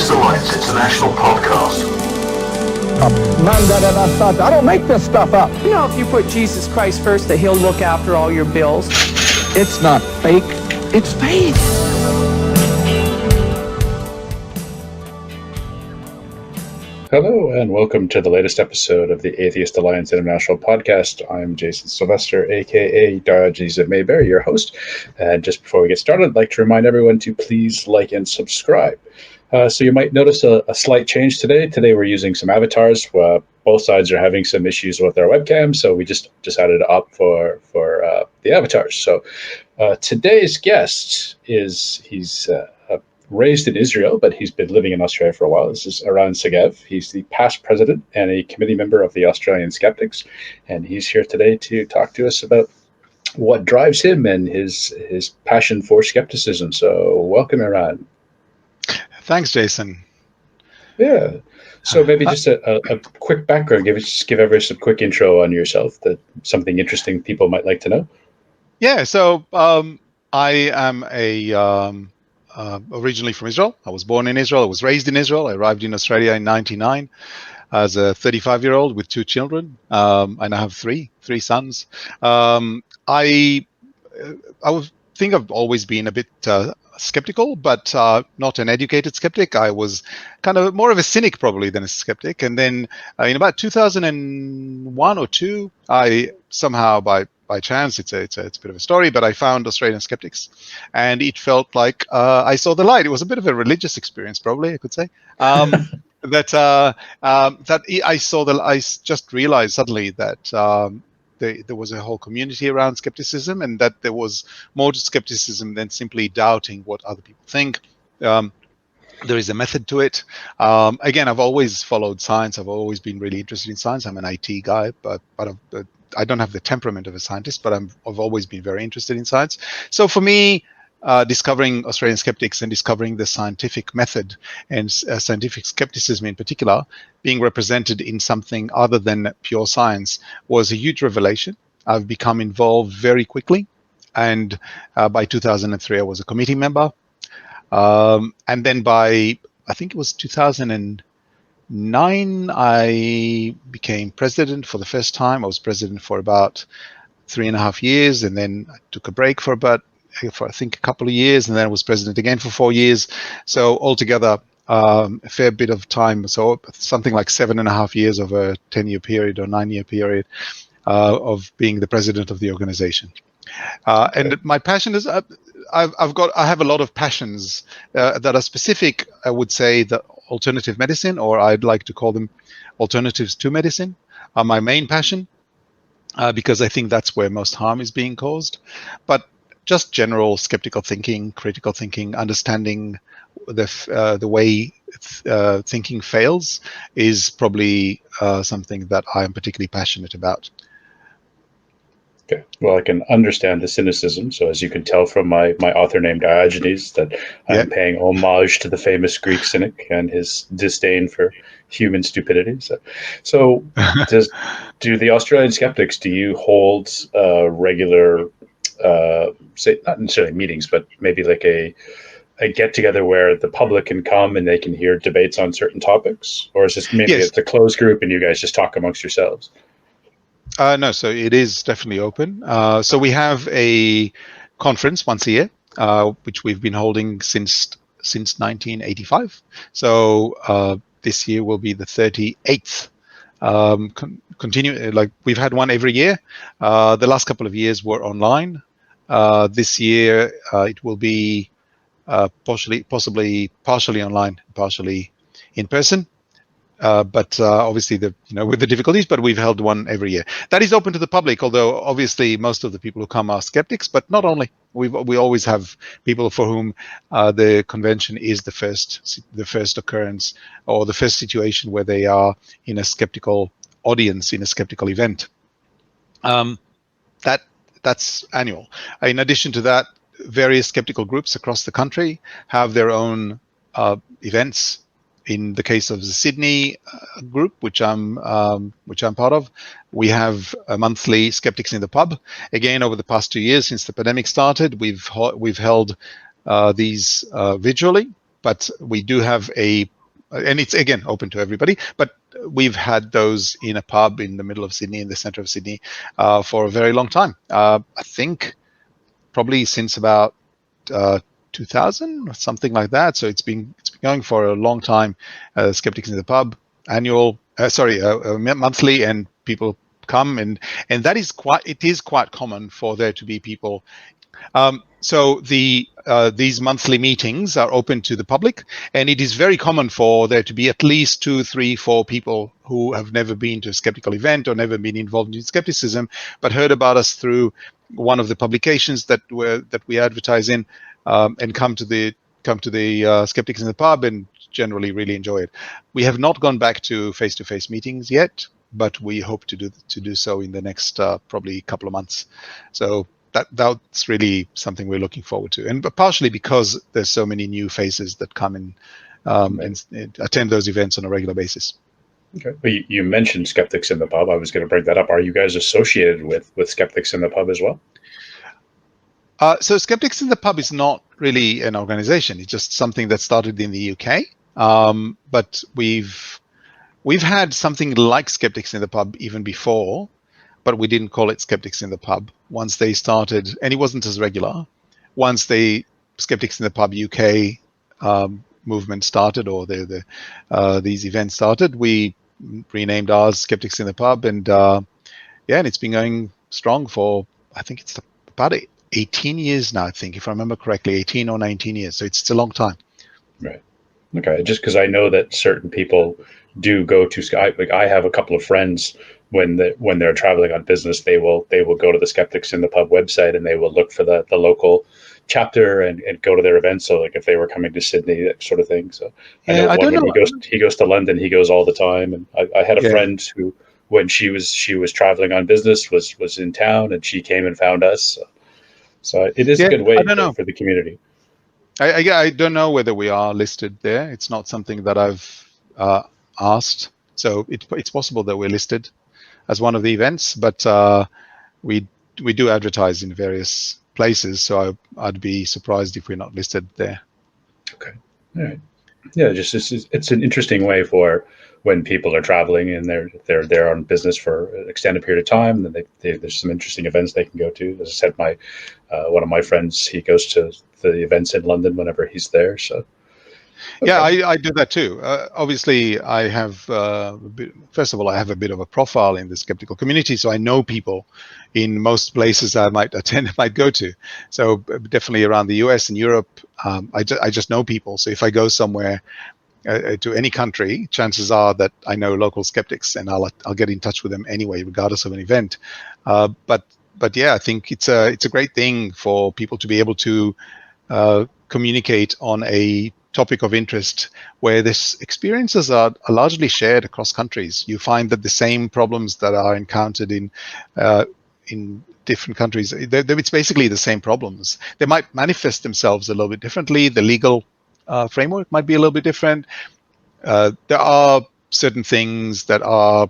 Atheist Alliance International podcast. I don't make this stuff up. You know, if you put Jesus Christ first, that he'll look after all your bills. It's not fake, it's faith. Hello and welcome to the latest episode of the Atheist Alliance International podcast. I'm Jason Sylvester, aka Diogenes of Mayberry, your host. And just before we get started, I'd like to remind everyone to please like and subscribe. So you might notice a slight change today. Today we're using some avatars. Both sides are having some issues with their webcam, so we just decided to opt for the avatars. So today's guest he's raised in Israel, but he's been living in Australia for a while. This is Eran Segev. He's the past president and a committee member of the Australian Skeptics, and he's here today to talk to us about what drives him and his passion for skepticism. So welcome, Eran. Thanks, Jason. Yeah. So maybe just a quick background. Give everyone some quick intro on yourself, something interesting people might like to know. Yeah. So I am originally from Israel. I was born in Israel. I was raised in Israel. I arrived in Australia in '99 as a 35-year-old with two children. I now have three sons. I think I've always been a bit skeptical, but not an educated skeptic. I was kind of more of a cynic probably than a skeptic. And then in about 2001 or two, I somehow by chance, it's a bit of a story, but I found Australian Skeptics, and it felt like I saw the light. It was a bit of a religious experience, probably I could say. That I just realized suddenly that there was a whole community around skepticism, and that there was more to skepticism than simply doubting what other people think. There is a method to it. Again, I've always followed science. I've always been really interested in science. I'm an IT guy, but I don't have the temperament of a scientist, but I've always been very interested in science. So for me, discovering Australian Skeptics and discovering the scientific method and scientific skepticism in particular being represented in something other than pure science was a huge revelation. I've become involved very quickly, and by 2003 I was a committee member, and then by I think it was 2009 I became president for the first time. I was president for about 3.5 years, and then I took a break for I think a couple of years, and then I was president again for 4 years. So altogether, a fair bit of time. So something like 7.5 years of a 10-year period or 9-year period of being the president of the organization. And my passion is I have a lot of passions that are specific. I would say that alternative medicine, or I'd like to call them alternatives to medicine, are my main passion because I think that's where most harm is being caused. But just general skeptical thinking, critical thinking, understanding the way thinking fails is probably something that I am particularly passionate about. Okay. Well, I can understand the cynicism. So as you can tell from my author name Diogenes, that I'm paying homage to the famous Greek cynic and his disdain for human stupidity. So do the Australian Skeptics, do you hold regular say not necessarily meetings, but maybe like a get together where the public can come and they can hear debates on certain topics? Or is this maybe it's a closed group and you guys just talk amongst yourselves? No, so it is definitely open. So we have a conference once a year, which we've been holding since 1985. So this year will be the 38th. Continue, like we've had one every year. The last couple of years were online. This year it will be partially online, partially in person. But obviously, with the difficulties, but we've held one every year. That is open to the public, although obviously most of the people who come are skeptics, but not only. We always have people for whom the convention is the first occurrence or the first situation where they are in a skeptical audience, in a skeptical event. That's annual. In addition to that, various skeptical groups across the country have their own events. In the case of the Sydney group, which I'm part of, we have a monthly Skeptics in the Pub. Again, over the past 2 years since the pandemic started, we've held these visually, but we do have a and it's again open to everybody. But we've had those in a pub in the middle of Sydney, in the centre of Sydney, for a very long time. I think probably since about 2000 or something like that. So it's been going for a long time. Skeptics in the pub, monthly, and people come, and that is quite common for there to be people. So these monthly meetings are open to the public, and it is very common for there to be at least 2, 3, 4 people who have never been to a skeptical event or never been involved in skepticism, but heard about us through one of the publications that we advertise in, and come to the Skeptics in the pub and generally really enjoy it. We have not gone back to face-to-face meetings yet, but we hope to do so in the next probably couple of months. So that's really something we're looking forward to, and partially because there's so many new faces that come in and attend those events on a regular basis. Okay. Well, you mentioned Skeptics in the pub. I was going to bring that up. Are you guys associated with Skeptics in the pub as well? So Skeptics in the pub is not really an organization. It's just something that started in the UK. But we've had something like Skeptics in the pub even before, but we didn't call it Skeptics in the pub. Once they started, and it wasn't as regular, once the Skeptics in the pub UK movement started, or these events started, we renamed ours Skeptics in the pub, and and it's been going strong for, I think it's about 18 years now, I think, if I remember correctly, 18 or 19 years. So it's a long time. Right. Okay. Just because I know that certain people do go to Skype. Like, I have a couple of friends, when they're traveling on business, they will go to the Skeptics in the pub website, and they will look for the local chapter and go to their events. So like if they were coming to Sydney, that sort of thing. So I know he goes to London, he goes all the time. And I had a friend who, when she was traveling on business, was in town, and she came and found us. So it is a good way for the community. I don't know whether we are listed there. It's not something that I've asked. So it's possible that we're listed as one of the events, but we do advertise in various places. So I'd be surprised if we're not listed there. Okay. All right. Yeah, just it's an interesting way for when people are traveling and they're there on business for an extended period of time. Then there's some interesting events they can go to. As I said, one of my friends, he goes to the events in London whenever he's there. So. Okay. Yeah, I do that too. Obviously, I have first of all, I have a bit of a profile in the skeptical community, so I know people in most places I might go to. So definitely around the US and Europe, I just know people. So if I go somewhere to any country, chances are that I know local skeptics, and I'll get in touch with them anyway, regardless of an event. But yeah, I think it's a great thing for people to be able to communicate on a topic of interest where this experiences are largely shared across countries. You find that the same problems that are encountered in different countries, it's basically the same problems. They might manifest themselves a little bit differently. The legal framework might be a little bit different. There are certain things that are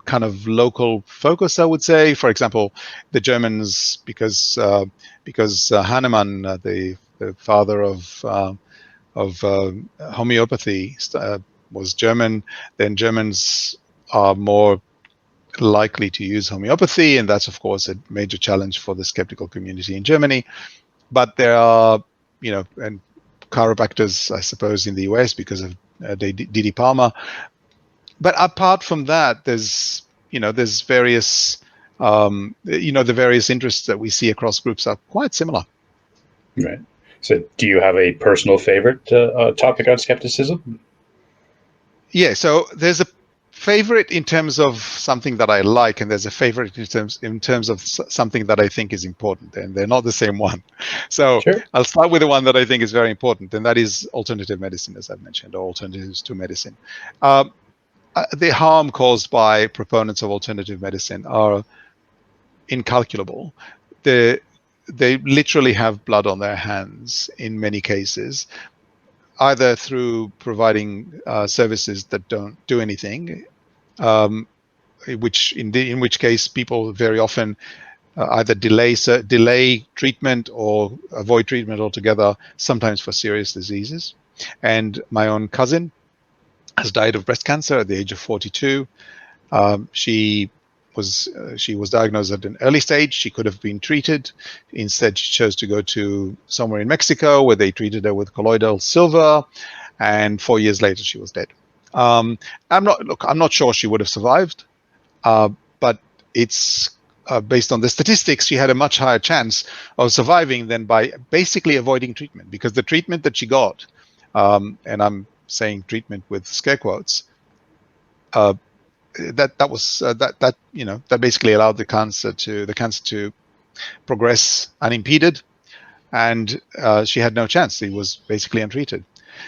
kind of local focus, I would say. For example, the Germans, because Hahnemann, the father of homeopathy, was German, then Germans are more likely to use homeopathy, and that's of course a major challenge for the skeptical community in Germany. But there are, and chiropractors, I suppose, in the US because of D.D. Palmer. But apart from that, there's various, the various interests that we see across groups are quite similar. Right. So do you have a personal favorite topic on skepticism? Yeah, so there's a favorite in terms of something that I like, and there's a favorite in terms of something that I think is important, and they're not the same one. So sure. I'll start with the one that I think is very important, and that is alternative medicine, as I've mentioned, or alternatives to medicine. The harm caused by proponents of alternative medicine are incalculable. They literally have blood on their hands in many cases, either through providing services that don't do anything, in which case people very often either delay treatment or avoid treatment altogether, sometimes for serious diseases. And my own cousin has died of breast cancer at the age of 42. She was diagnosed at an early stage. She could have been treated. Instead, she chose to go to somewhere in Mexico where they treated her with colloidal silver, and 4 years later she was dead. I'm not sure she would have survived, but it's based on the statistics, she had a much higher chance of surviving than by basically avoiding treatment, because the treatment that she got, and I'm saying treatment with scare quotes, that basically allowed the cancer to progress unimpeded, and she had no chance. It was basically untreated.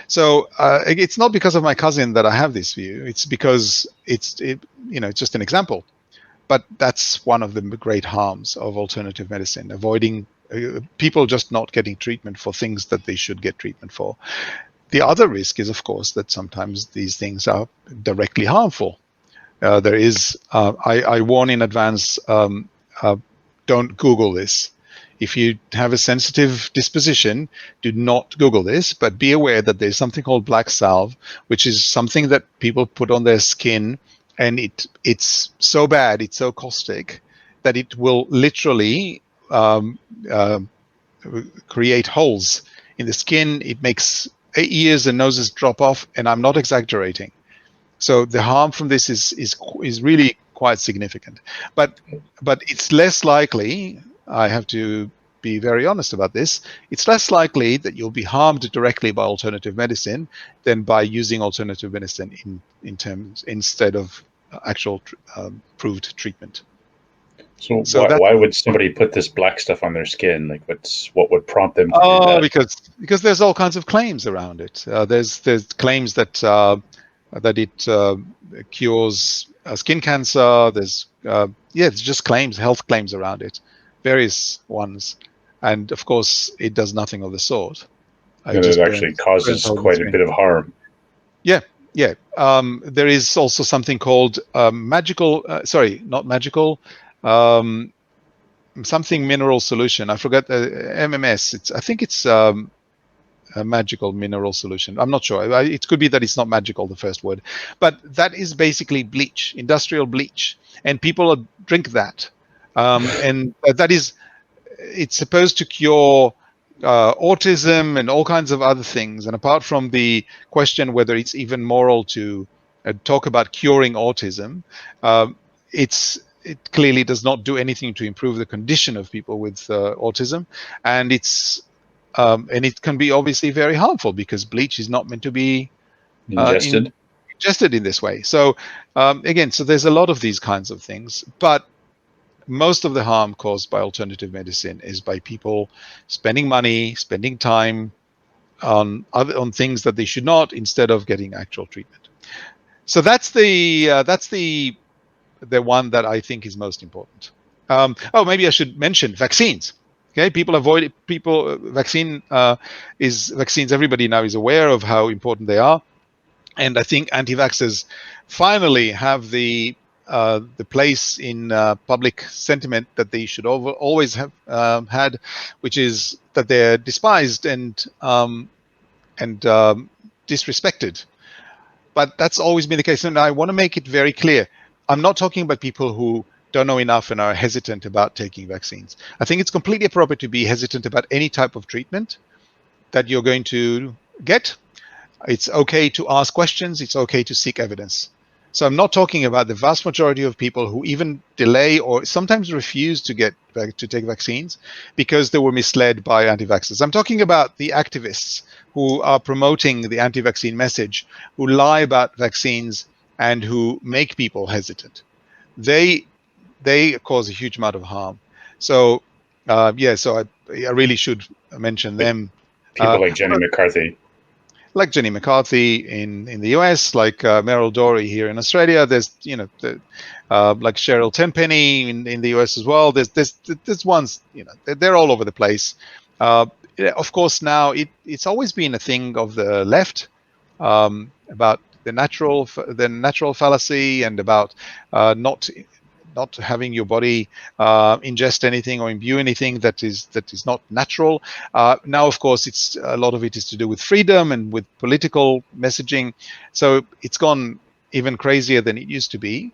So it's not because of my cousin that I have this view. It's because it's just an example. But that's one of the great harms of alternative medicine: avoiding people just not getting treatment for things that they should get treatment for. The other risk is, of course, that sometimes these things are directly harmful. I warn in advance, don't Google this. If you have a sensitive disposition, do not Google this, but be aware that there's something called black salve, which is something that people put on their skin, and it's so bad, it's so caustic, that it will literally create holes in the skin. It makes ears and noses drop off, and I'm not exaggerating. So the harm from this is really quite significant. But it's less likely, I have to be very honest about this, it's less likely that you'll be harmed directly by alternative medicine than by using alternative medicine instead of actual proved treatment. So why would somebody put this black stuff on their skin? Like, what would prompt them to do that? Because there's all kinds of claims around it. There's claims that it cures skin cancer. There's just claims, health claims around it, various ones, and of course it does nothing of the sort. It actually causes quite a bit of harm. Yeah. There is also something called something mineral solution. I forget MMS. I think it's a magical mineral solution. I'm not sure. It could be that it's not magical, the first word, but that is basically bleach, industrial bleach, and people drink that, and it's supposed to cure autism and all kinds of other things. And apart from the question whether it's even moral to talk about curing autism, it clearly does not do anything to improve the condition of people with autism, and it can be obviously very harmful because bleach is not meant to be ingested in this way. So again, there's a lot of these kinds of things, but most of the harm caused by alternative medicine is by people spending money, spending time on things that they should not, instead of getting actual treatment. So that's the one that I think is most important. Maybe I should mention vaccines. Okay, vaccines. Everybody now is aware of how important they are, and I think anti-vaxxers finally have the place in public sentiment that they should always have had, which is that they're despised and disrespected. But that's always been the case, and I want to make it very clear. I'm not talking about people who don't know enough and are hesitant about taking vaccines. I think it's completely appropriate to be hesitant about any type of treatment that you're going to get. It's okay to ask questions. It's okay to seek evidence. So I'm not talking about the vast majority of people who even delay or sometimes refuse to take vaccines because they were misled by anti-vaxxers. I'm talking about the activists who are promoting the anti-vaccine message, who lie about vaccines and who make people hesitant. They cause a huge amount of harm. So I really should mention them. People like Jenny McCarthy. Like Jenny McCarthy in the US, like Meryl Dorey here in Australia. There's like Cheryl Tenpenny in the US as well. There's ones, they're all over the place. Of course, now it's always been a thing of the left about the natural fallacy and about not not having your body ingest anything or imbue anything that is not natural. Now, of course, it's a lot of it is to do with freedom and with political messaging. So it's gone even crazier than it used to be.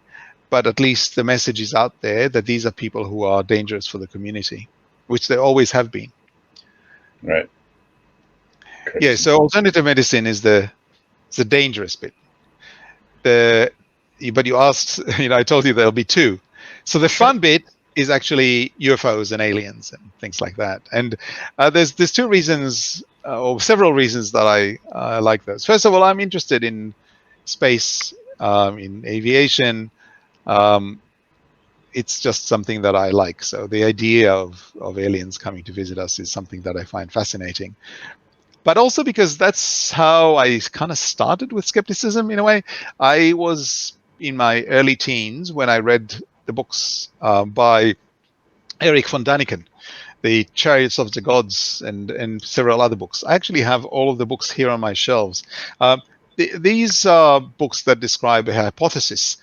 But at least the message is out there that these are people who are dangerous for the community, which they always have been. Right. Crazy. Yeah. So alternative medicine is the dangerous bit. But you asked, I told you there'll be two. So the fun bit is actually UFOs and aliens and things like that. And there's two reasons, or several reasons that I like those. First of all, I'm interested in space, in aviation. It's just something that I like. So the idea of aliens coming to visit us is something that I find fascinating. But also because that's how I kind of started with skepticism in a way. I was in my early teens when I read the books by Erich von Däniken, The Chariots of the Gods, and several other books. I actually have all of the books here on my shelves. These are books that describe a hypothesis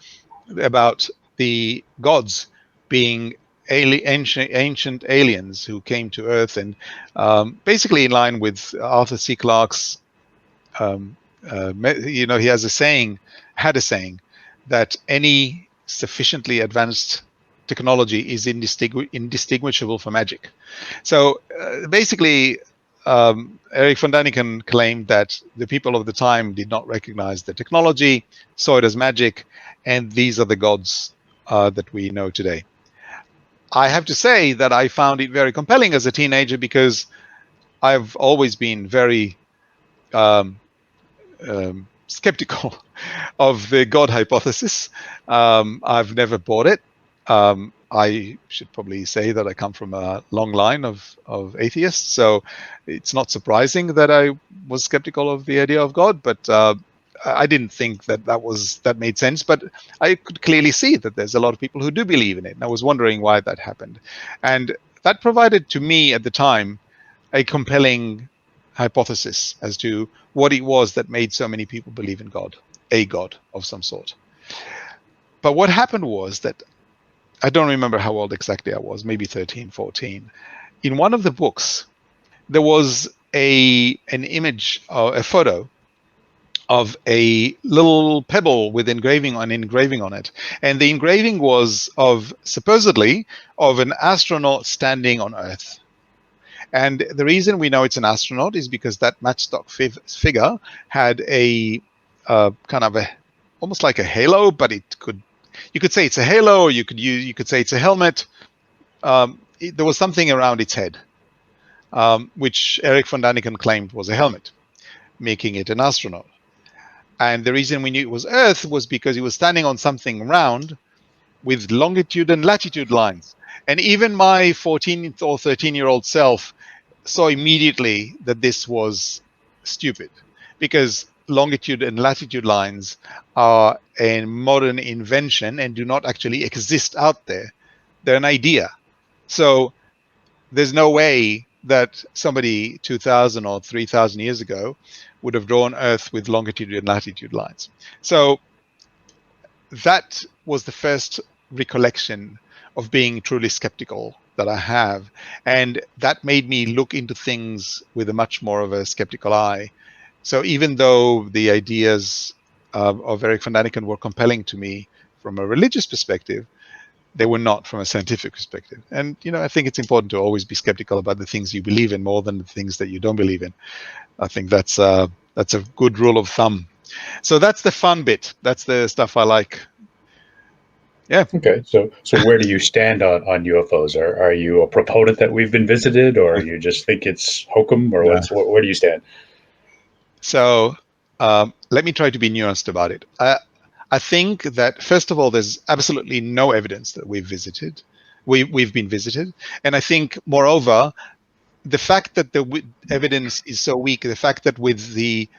about the gods being ancient aliens who came to Earth, and basically in line with Arthur C. Clarke's, he had a saying that any sufficiently advanced technology is indistinguishable from magic. So basically, Erich von Däniken claimed that the people of the time did not recognize the technology, saw it as magic, and these are the gods that we know today. I have to say that I found it very compelling as a teenager because I've always been very skeptical of the God hypothesis. I've never bought it. I should probably say that I come from a long line of atheists, so it's not surprising that I was skeptical of the idea of God, but I didn't think that made sense, but I could clearly see that there's a lot of people who do believe in it, and I was wondering why that happened. And that provided to me at the time a compelling hypothesis as to what it was that made so many people believe in God, a God of some sort. But what happened was that, I don't remember how old exactly I was, maybe 13, 14. In one of the books, there was an image, a photo of a little pebble with an engraving on it, and the engraving was supposedly of an astronaut standing on Earth. And the reason we know it's an astronaut is because that matchstock figure had a kind of almost like a halo, but you could say it's a halo, or you could say it's a helmet. There was something around its head, which Erich von Däniken claimed was a helmet, making it an astronaut. And the reason we knew it was Earth was because he was standing on something round with longitude and latitude lines. And even my 14 or 13-year-old self saw immediately that this was stupid, because longitude and latitude lines are a modern invention and do not actually exist out there. They're an idea. So there's no way that somebody 2,000 or 3,000 years ago would have drawn Earth with longitude and latitude lines. So that was the first recollection of being truly skeptical that I have. And that made me look into things with a much more of a skeptical eye. So even though the ideas of Erich von Däniken were compelling to me from a religious perspective, they were not from a scientific perspective. And, I think it's important to always be skeptical about the things you believe in more than the things that you don't believe in. I think that's a good rule of thumb. So that's the fun bit. That's the stuff I like. Yeah. Okay. So where do you stand on UFOs? Are you a proponent that we've been visited, or you just think it's hokum, or where do you stand? So let me try to be nuanced about it. I think that, first of all, there's absolutely no evidence that we've been visited. And I think, moreover, the fact that the evidence is so weak, the fact that with the,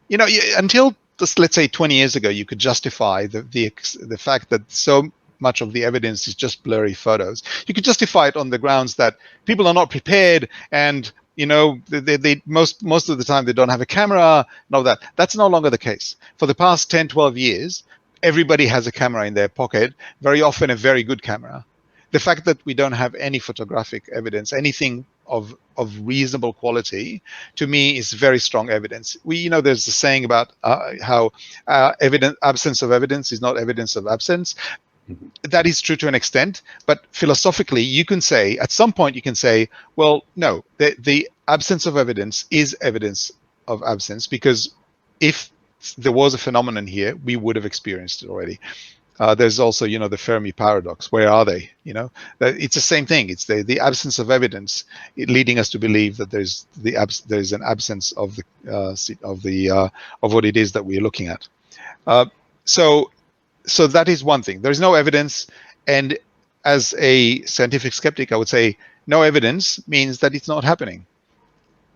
until just, let's say 20 years ago, you could justify the fact that so much of the evidence is just blurry photos. You could justify it on the grounds that people are not prepared, and they most of the time they don't have a camera and all that. That's no longer the case. For the past 10, 12 years, everybody has a camera in their pocket, very often a very good camera. The fact that we don't have any photographic evidence, anything of reasonable quality, to me is very strong evidence. There's a saying about how absence of evidence is not evidence of absence. That is true to an extent, but philosophically, you can say, at some point, you can say, well, no, the absence of evidence is evidence of absence, because if there was a phenomenon here, we would have experienced it already. There's also, the Fermi paradox. Where are they? It's the same thing. It's the absence of evidence leading us to believe that there's an absence of what it is that we're looking at. So that is one thing. There's no evidence, and as a scientific skeptic, I would say no evidence means that it's not happening.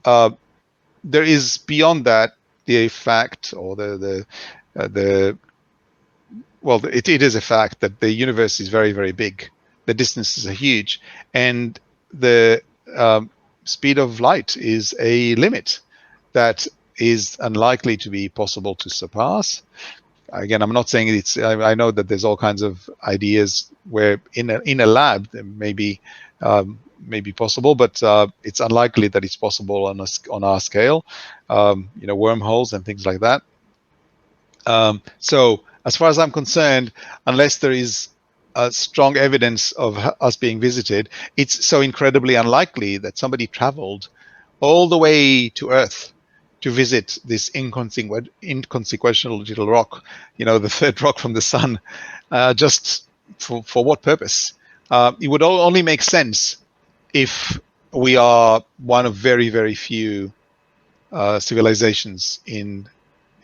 There is beyond that the fact, or it is a fact that the universe is very, very big. The distances are huge, and the speed of light is a limit that is unlikely to be possible to surpass. Again, I'm not saying it's. I know that there's all kinds of ideas where in a lab there may be possible, but it's unlikely that it's possible on our scale. Wormholes and things like that. So as far as I'm concerned, unless there is strong evidence of us being visited, it's so incredibly unlikely that somebody traveled all the way to Earth to visit this inconsequential little rock, the third rock from the sun, just for what purpose? It would only make sense if we are one of very, very few civilizations in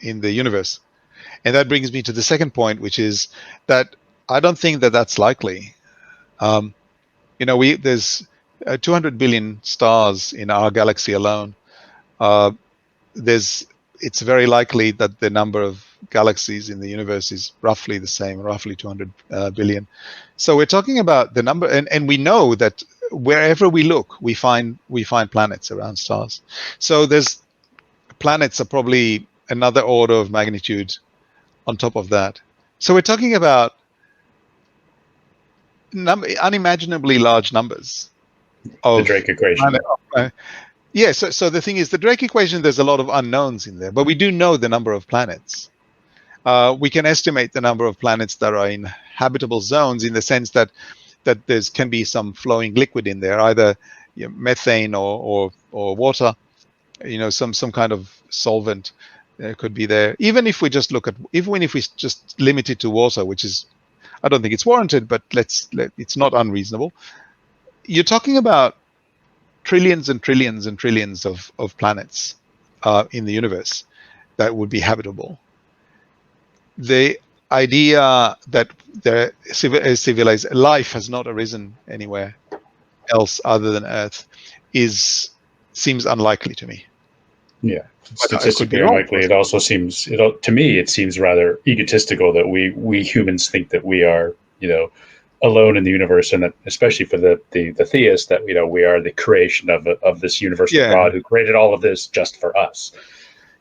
the universe. And that brings me to the second point, which is that I don't think that that's likely. There's 200 billion stars in our galaxy alone. It's very likely that the number of galaxies in the universe is roughly the same, roughly 200 billion. So we're talking about the number, and we know that wherever we look, we find planets around stars. So planets are probably another order of magnitude on top of that. So we're talking about unimaginably large numbers of the Drake equation. Yeah, so the thing is, the Drake equation, there's a lot of unknowns in there, but we do know the number of planets. We can estimate the number of planets that are in habitable zones, in the sense that there can be some flowing liquid in there, either methane or water, some kind of solvent could be there. Even if we just limit it to water, which is, I don't think it's warranted, but it's not unreasonable. You're talking about trillions and trillions and trillions of planets in the universe that would be habitable. The idea that civilized life has not arisen anywhere else other than Earth seems unlikely to me. Yeah, statistically unlikely. It also seems, to me, it seems rather egotistical that we humans think that we are, alone in the universe, and that, especially for the theist, that we are the creation of this universal God who created all of this just for us.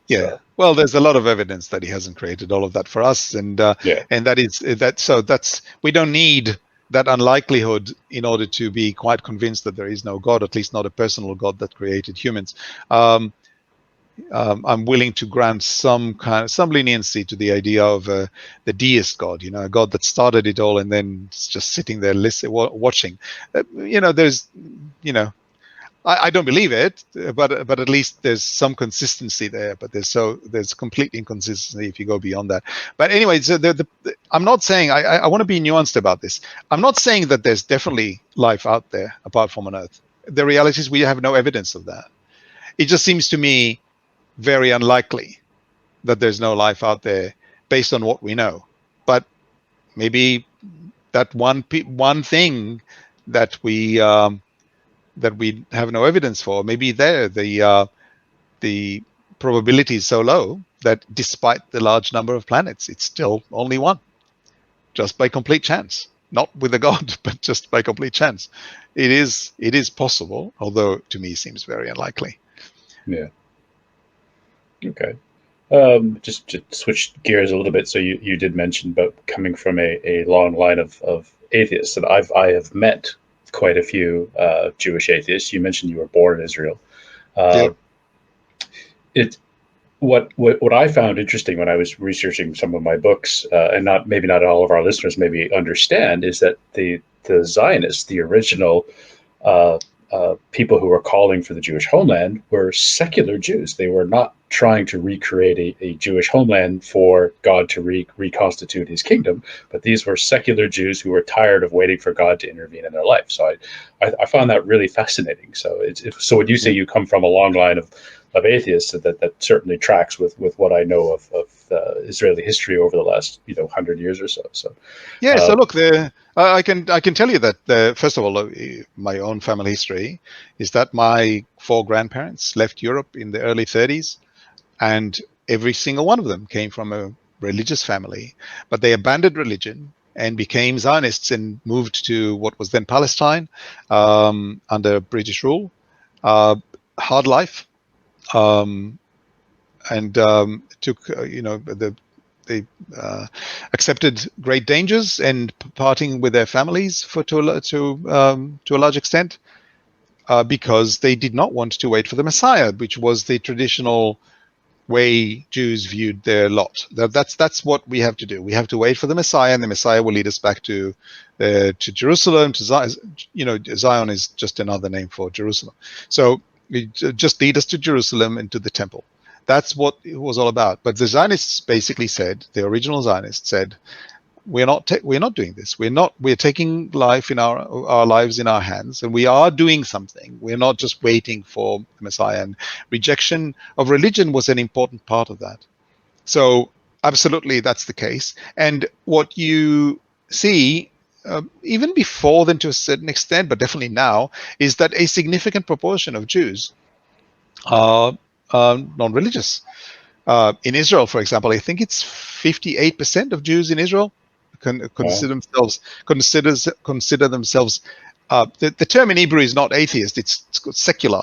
Yeah. So. Well, there's a lot of evidence that he hasn't created all of that for us, and that's we don't need that unlikelihood in order to be quite convinced that there is no God, at least not a personal God that created humans. I'm willing to grant some leniency to the idea of the deist God, a God that started it all and then just sitting there watching. I don't believe it, but at least there's some consistency there. But there's complete inconsistency if you go beyond that. But anyway, so I'm not saying, I want to be nuanced about this. I'm not saying that there's definitely life out there apart from on Earth. The reality is we have no evidence of that. It just seems to me very unlikely that there's no life out there based on what we know. But maybe that one thing that we have no evidence for, maybe the probability is so low that despite the large number of planets, it's still only one, just by complete chance. Not with a God, but just by complete chance. It is possible, although to me seems very unlikely. Yeah. Okay. Just to switch gears a little bit, so you did mention about coming from a long line of atheists, and I have met quite a few Jewish atheists. You mentioned you were born in Israel. Yeah. Uh, it what I found interesting when I was researching some of my books, and not all of our listeners maybe understand, is that the Zionists, the original uh, people who were calling for the Jewish homeland, were secular Jews. They were not trying to recreate a Jewish homeland for God to reconstitute his kingdom, but these were secular Jews who were tired of waiting for God to intervene in their life. So I found that really fascinating. So so when you say you come from a long line of atheists, that certainly tracks with what I know of Israeli history over the last 100 years or so. So Yeah, so uh, look, I can tell you that first of all, my own family history is that my four grandparents left Europe in the early 30s, and every single one of them came from a religious family, but they abandoned religion and became Zionists and moved to what was then Palestine under British rule. Hard life, um, and took they accepted great dangers and parting with their families to a large extent, because they did not want to wait for the Messiah, which was the traditional way Jews viewed their lot. That's what we have to do. We have to wait for the Messiah, and the Messiah will lead us back to Jerusalem. To Zion. Zion is just another name for Jerusalem. So just lead us to Jerusalem and to the temple. That's what it was all about. But the Zionists basically said, the original Zionists said, we're not doing this. We're taking life in our lives in our hands, and we are doing something. We're not just waiting for the Messiah. And rejection of religion was an important part of that. So absolutely, that's the case. And what you see, even before then to a certain extent, but definitely now, is that a significant proportion of Jews are non-religious. In Israel, for example, I think it's 58% of Jews in Israel consider themselves. The term in Hebrew is not atheist; it's secular.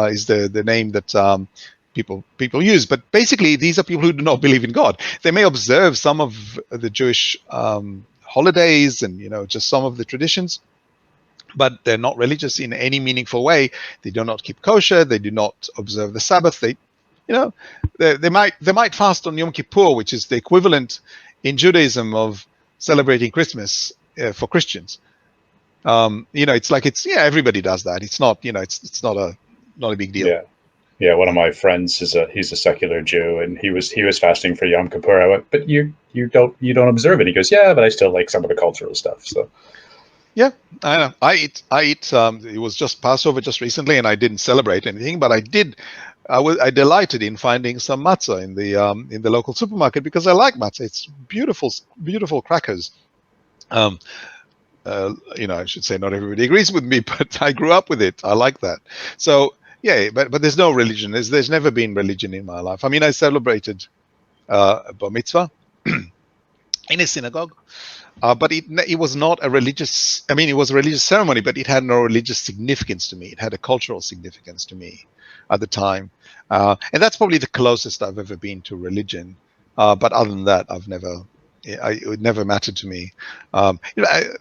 Is the name that people use. But basically, these are people who do not believe in God. They may observe some of the Jewish holidays and just some of the traditions, but they're not religious in any meaningful way. They do not keep kosher. They do not observe the Sabbath. They might fast on Yom Kippur, which is the equivalent in Judaism of celebrating Christmas for Christians. Everybody does that. It's not it's not a big deal. Yeah, one of my friends he's a secular Jew, and he was fasting for Yom Kippur. I went, but you don't observe it. He goes, yeah, but I still like some of the cultural stuff. So yeah, I know. I eat. It was just Passover just recently, and I didn't celebrate anything, but I did. I delighted in finding some matzah in the local supermarket because I like matzah. It's beautiful crackers. I should say not everybody agrees with me, but I grew up with it. I like that. So yeah, but there's no religion. There's never been religion in my life. I mean, I celebrated bar mitzvah in a synagogue, but it was not a religious. I mean, it was a religious ceremony, but it had no religious significance to me. It had a cultural significance to me at the time, and that's probably the closest I've ever been to religion. But other than that, it never mattered to me.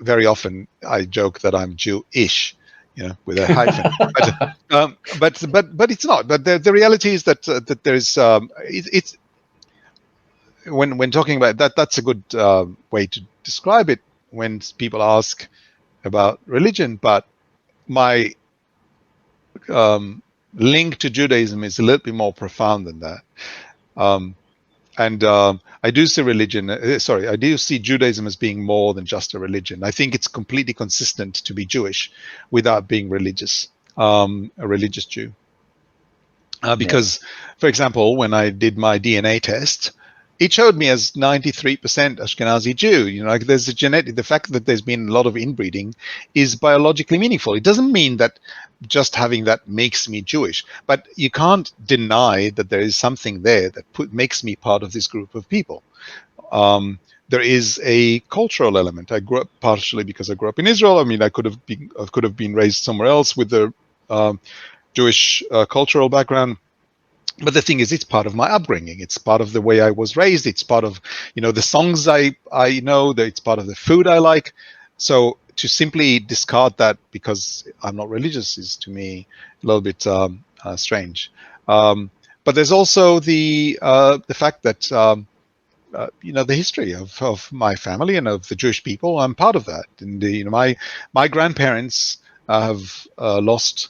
Very often I joke that I'm Jewish, with a hyphen. but it's not. But the reality is that there is it's when talking about that, that's a good way to describe it when people ask about religion. But my link to Judaism is a little bit more profound than that. I do see I do see Judaism as being more than just a religion. I think it's completely consistent to be Jewish without being religious, a religious Jew. Because, for example, when I did my DNA test, it showed me as 93% Ashkenazi Jew. There's the fact that there's been a lot of inbreeding is biologically meaningful. It doesn't mean that just having that makes me Jewish, but you can't deny that there is something there that makes me part of this group of people. There is a cultural element. I grew up partially because I grew up in Israel. I mean, I could have been raised somewhere else with the Jewish cultural background. But the thing is, it's part of my upbringing. It's part of the way I was raised. It's part of, the songs I know. That it's part of the food I like. So to simply discard that because I'm not religious is to me a little bit strange. But there's also the fact that the history of my family and of the Jewish people. I'm part of that. And my grandparents have lost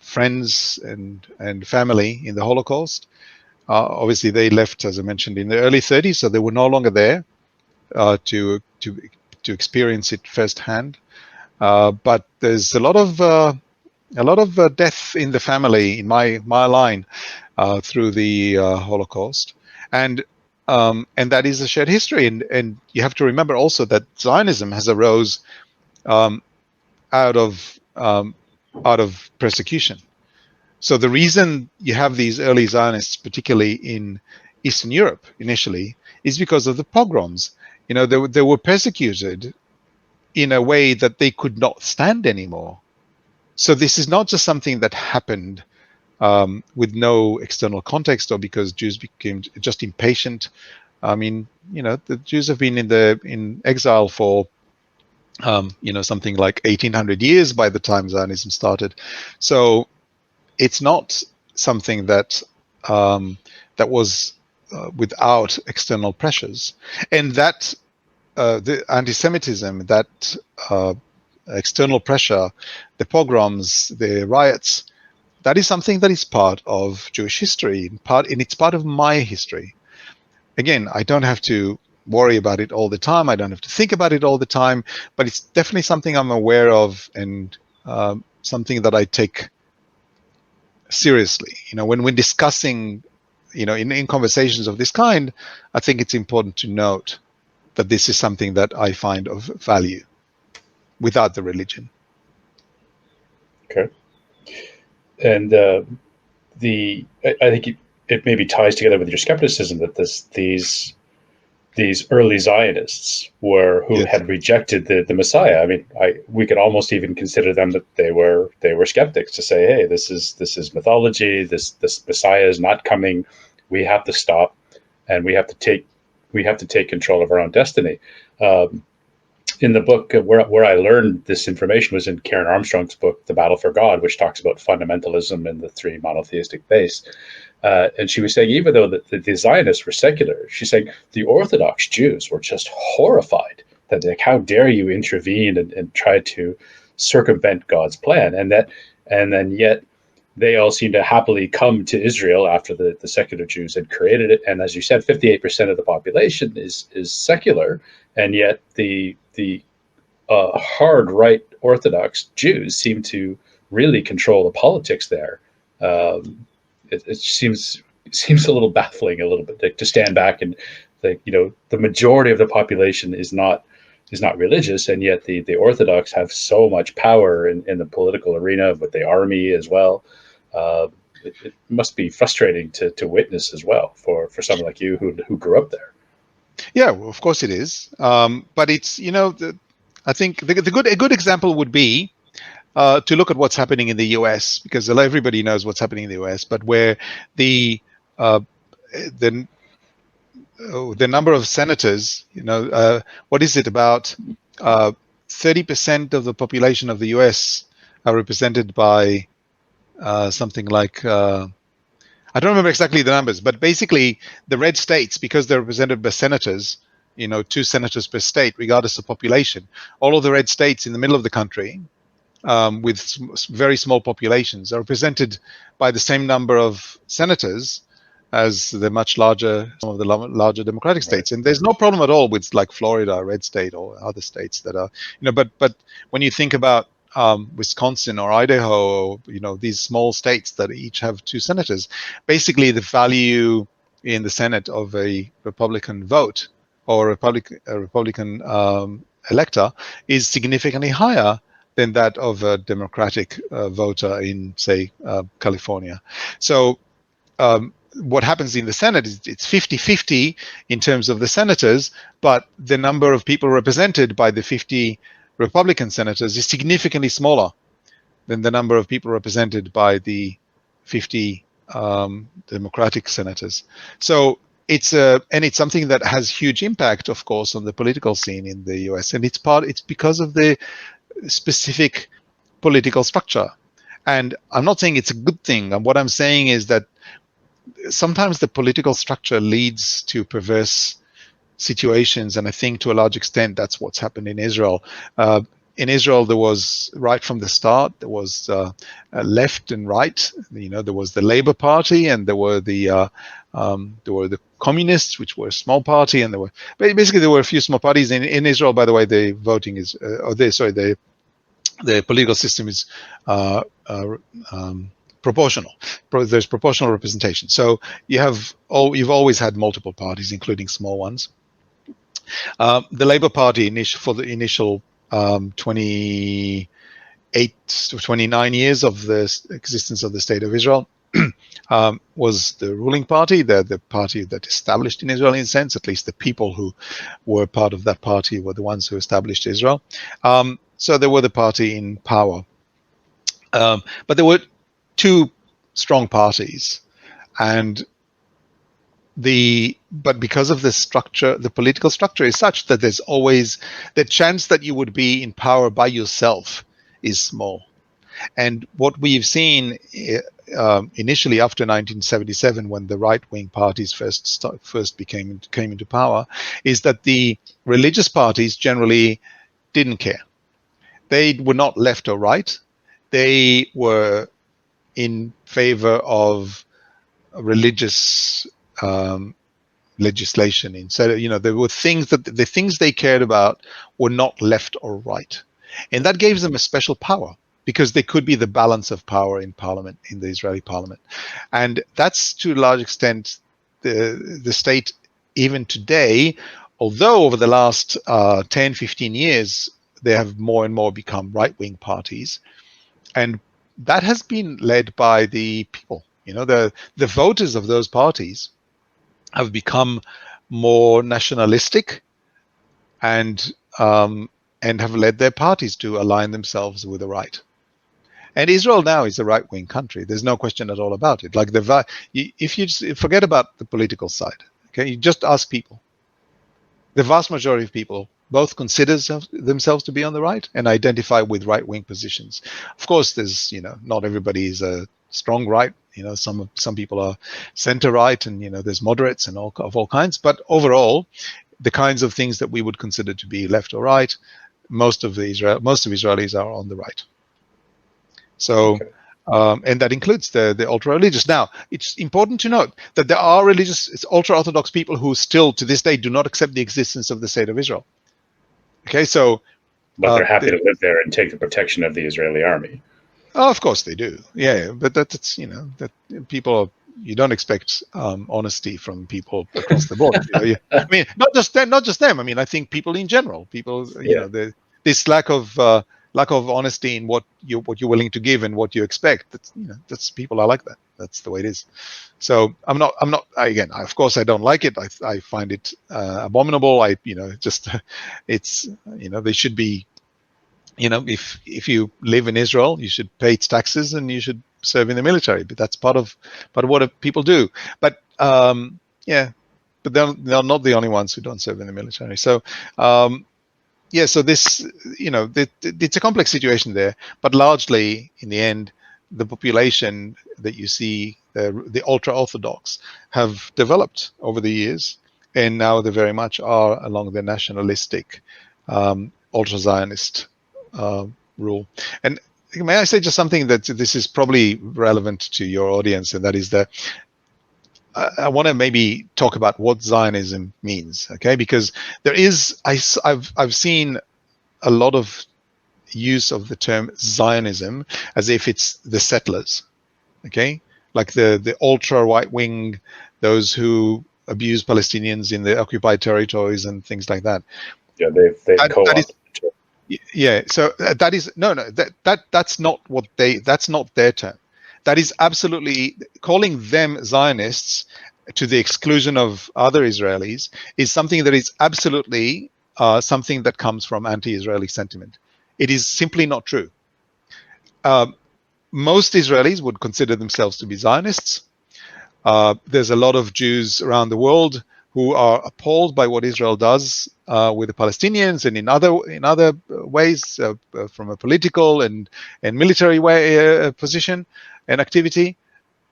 friends and family in the Holocaust. Obviously, they left, as I mentioned, in the early 30s, so they were no longer there to experience it firsthand. But there's a lot of death in the family, in my line, through the Holocaust, and that is a shared history. And you have to remember also that Zionism has arose out of persecution. So the reason you have these early Zionists, particularly in Eastern Europe initially, is because of the pogroms. They were persecuted in a way that they could not stand anymore. So this is not just something that happened with no external context or because Jews became just impatient. I mean, the Jews have been in exile for something like 1800 years by the time Zionism started. So it's not something that was without external pressures, and that the anti-Semitism, that external pressure, the pogroms, the riots, that is something that is part of Jewish history, and it's part of my history. Again, I don't have to worry about it all the time. I don't have to think about it all the time, but it's definitely something I'm aware of and something that I take seriously. When we're discussing, in conversations of this kind, I think it's important to note that this is something that I find of value without the religion. Okay. And I think it maybe ties together with your skepticism that these early Zionists who Yes. had rejected the Messiah. I mean, we could almost even consider them that they were skeptics, to say, hey, this is mythology. This Messiah is not coming. We have to stop, and we have to take control of our own destiny. In the book where I learned this information was in Karen Armstrong's book, The Battle for God, which talks about fundamentalism and the three monotheistic faiths. And she was saying, even though the Zionists were secular, she's saying the Orthodox Jews were just horrified that, like, how dare you intervene and try to circumvent God's plan, and then yet they all seem to happily come to Israel after the secular Jews had created it. And as you said, 58% of the population is secular, and yet the hard right Orthodox Jews seem to really control the politics there. It seems a little baffling, a little bit, like, to stand back and think, the majority of the population is not religious, and yet the Orthodox have so much power in the political arena with the army as well. It must be frustrating to witness as well for someone like you who grew up there. Yeah, well, of course it is. But it's, I think a good example would be to look at what's happening in the US, because everybody knows what's happening in the US, but where the number of senators, what is it, about 30% of the population of the US are represented by something like, I don't remember exactly the numbers, but basically the red states, because they're represented by senators, 2 senators per state, regardless of population, all of the red states in the middle of the country, with very small populations, are represented by the same number of senators as the much larger, some of the larger democratic states. And there's no problem at all with, like, Florida, a red state, or other states that are, but when you think about Wisconsin or Idaho, or, these small states that each have 2 senators, basically the value in the Senate of a Republican vote or a Republican elector is significantly higher than that of a Democratic voter in, say, California. So what happens in the Senate is it's 50-50 in terms of the senators, but the number of people represented by the 50 Republican senators is significantly smaller than the number of people represented by the 50 Democratic senators. So it's something that has huge impact, of course, on the political scene in the US, and it's because of the specific political structure. And I'm not saying it's a good thing. And what I'm saying is that sometimes the political structure leads to perverse situations, and I think to a large extent that's what's happened in Israel. In Israel, there was right from the start, there was left and right. There was the Labour Party, and there were the communists, which were a small party, and there were a few small parties in Israel. By the way, the voting is, the political system is proportional. There's proportional representation. So you've always had multiple parties, including small ones. The Labour Party for the initial 28 to 29 years of the existence of the State of Israel was the ruling party, the party that established in Israel, in a sense. At least the people who were part of that party were the ones who established Israel. So they were the party in power. But there were two strong parties, but because of the structure, the political structure is such that there's always the chance that you would be in power by yourself is small. And what we've seen initially after 1977, when the right-wing parties first came into power, is that the religious parties generally didn't care. They were not left or right. They were in favor of religious legislation. Instead, there were things that the things they cared about were not left or right, and that gave them a special power because they could be the balance of power in parliament, in the Israeli parliament, and that's to a large extent the state even today. Although over the last 10, 15 years, they have more and more become right-wing parties, and that has been led by the people. The voters of those parties have become more nationalistic and have led their parties to align themselves with the right. And Israel now is a right-wing country. There's no question at all about it. Like if you just forget about the political side, okay, you just ask people. The vast majority of people both consider themselves to be on the right and identify with right-wing positions. Of course, there's not everybody is a strong right. Some people are center right, and there's moderates and of all kinds. But overall, the kinds of things that we would consider to be left or right, most of Israelis are on the right. So, and that includes the ultra-religious. Now, it's important to note that there are ultra-Orthodox people who still, to this day, do not accept the existence of the State of Israel. Okay, so... But they're happy to live there and take the protection of the Israeli army. Oh, of course they do. Yeah, but that's that people are, you don't expect honesty from people across the board. I mean, not just them. I mean, I think people in general. This lack of honesty in what you're willing to give and what you expect. That's people are like that. That's the way it is. So I'm not. Again, of course, I don't like it. I find it abominable. It's they should be. If you live in Israel, you should pay its taxes and you should serve in the military. But that's part of what people do. But but they're not the only ones who don't serve in the military. So so this it's a complex situation there. But largely, in the end, the population that you see, the ultra-Orthodox, have developed over the years, and now they very much are along the nationalistic, ultra-Zionist rule. And may I say just something that this is probably relevant to your audience, and that is that I want to maybe talk about what Zionism means, okay? Because there is, I've seen a lot of use of the term Zionism as if it's the settlers, okay? Like the ultra right wing, those who abuse Palestinians in the occupied territories and things like that. Yeah, they co-opt. Yeah, so that is that's not what that's not their term. That is absolutely, calling them Zionists to the exclusion of other Israelis is something that is absolutely something that comes from anti-Israeli sentiment. It is simply not true. Most Israelis would consider themselves to be Zionists, There's a lot of Jews around the world who are appalled by what Israel does with the Palestinians and in other ways, from a political and military position and activity,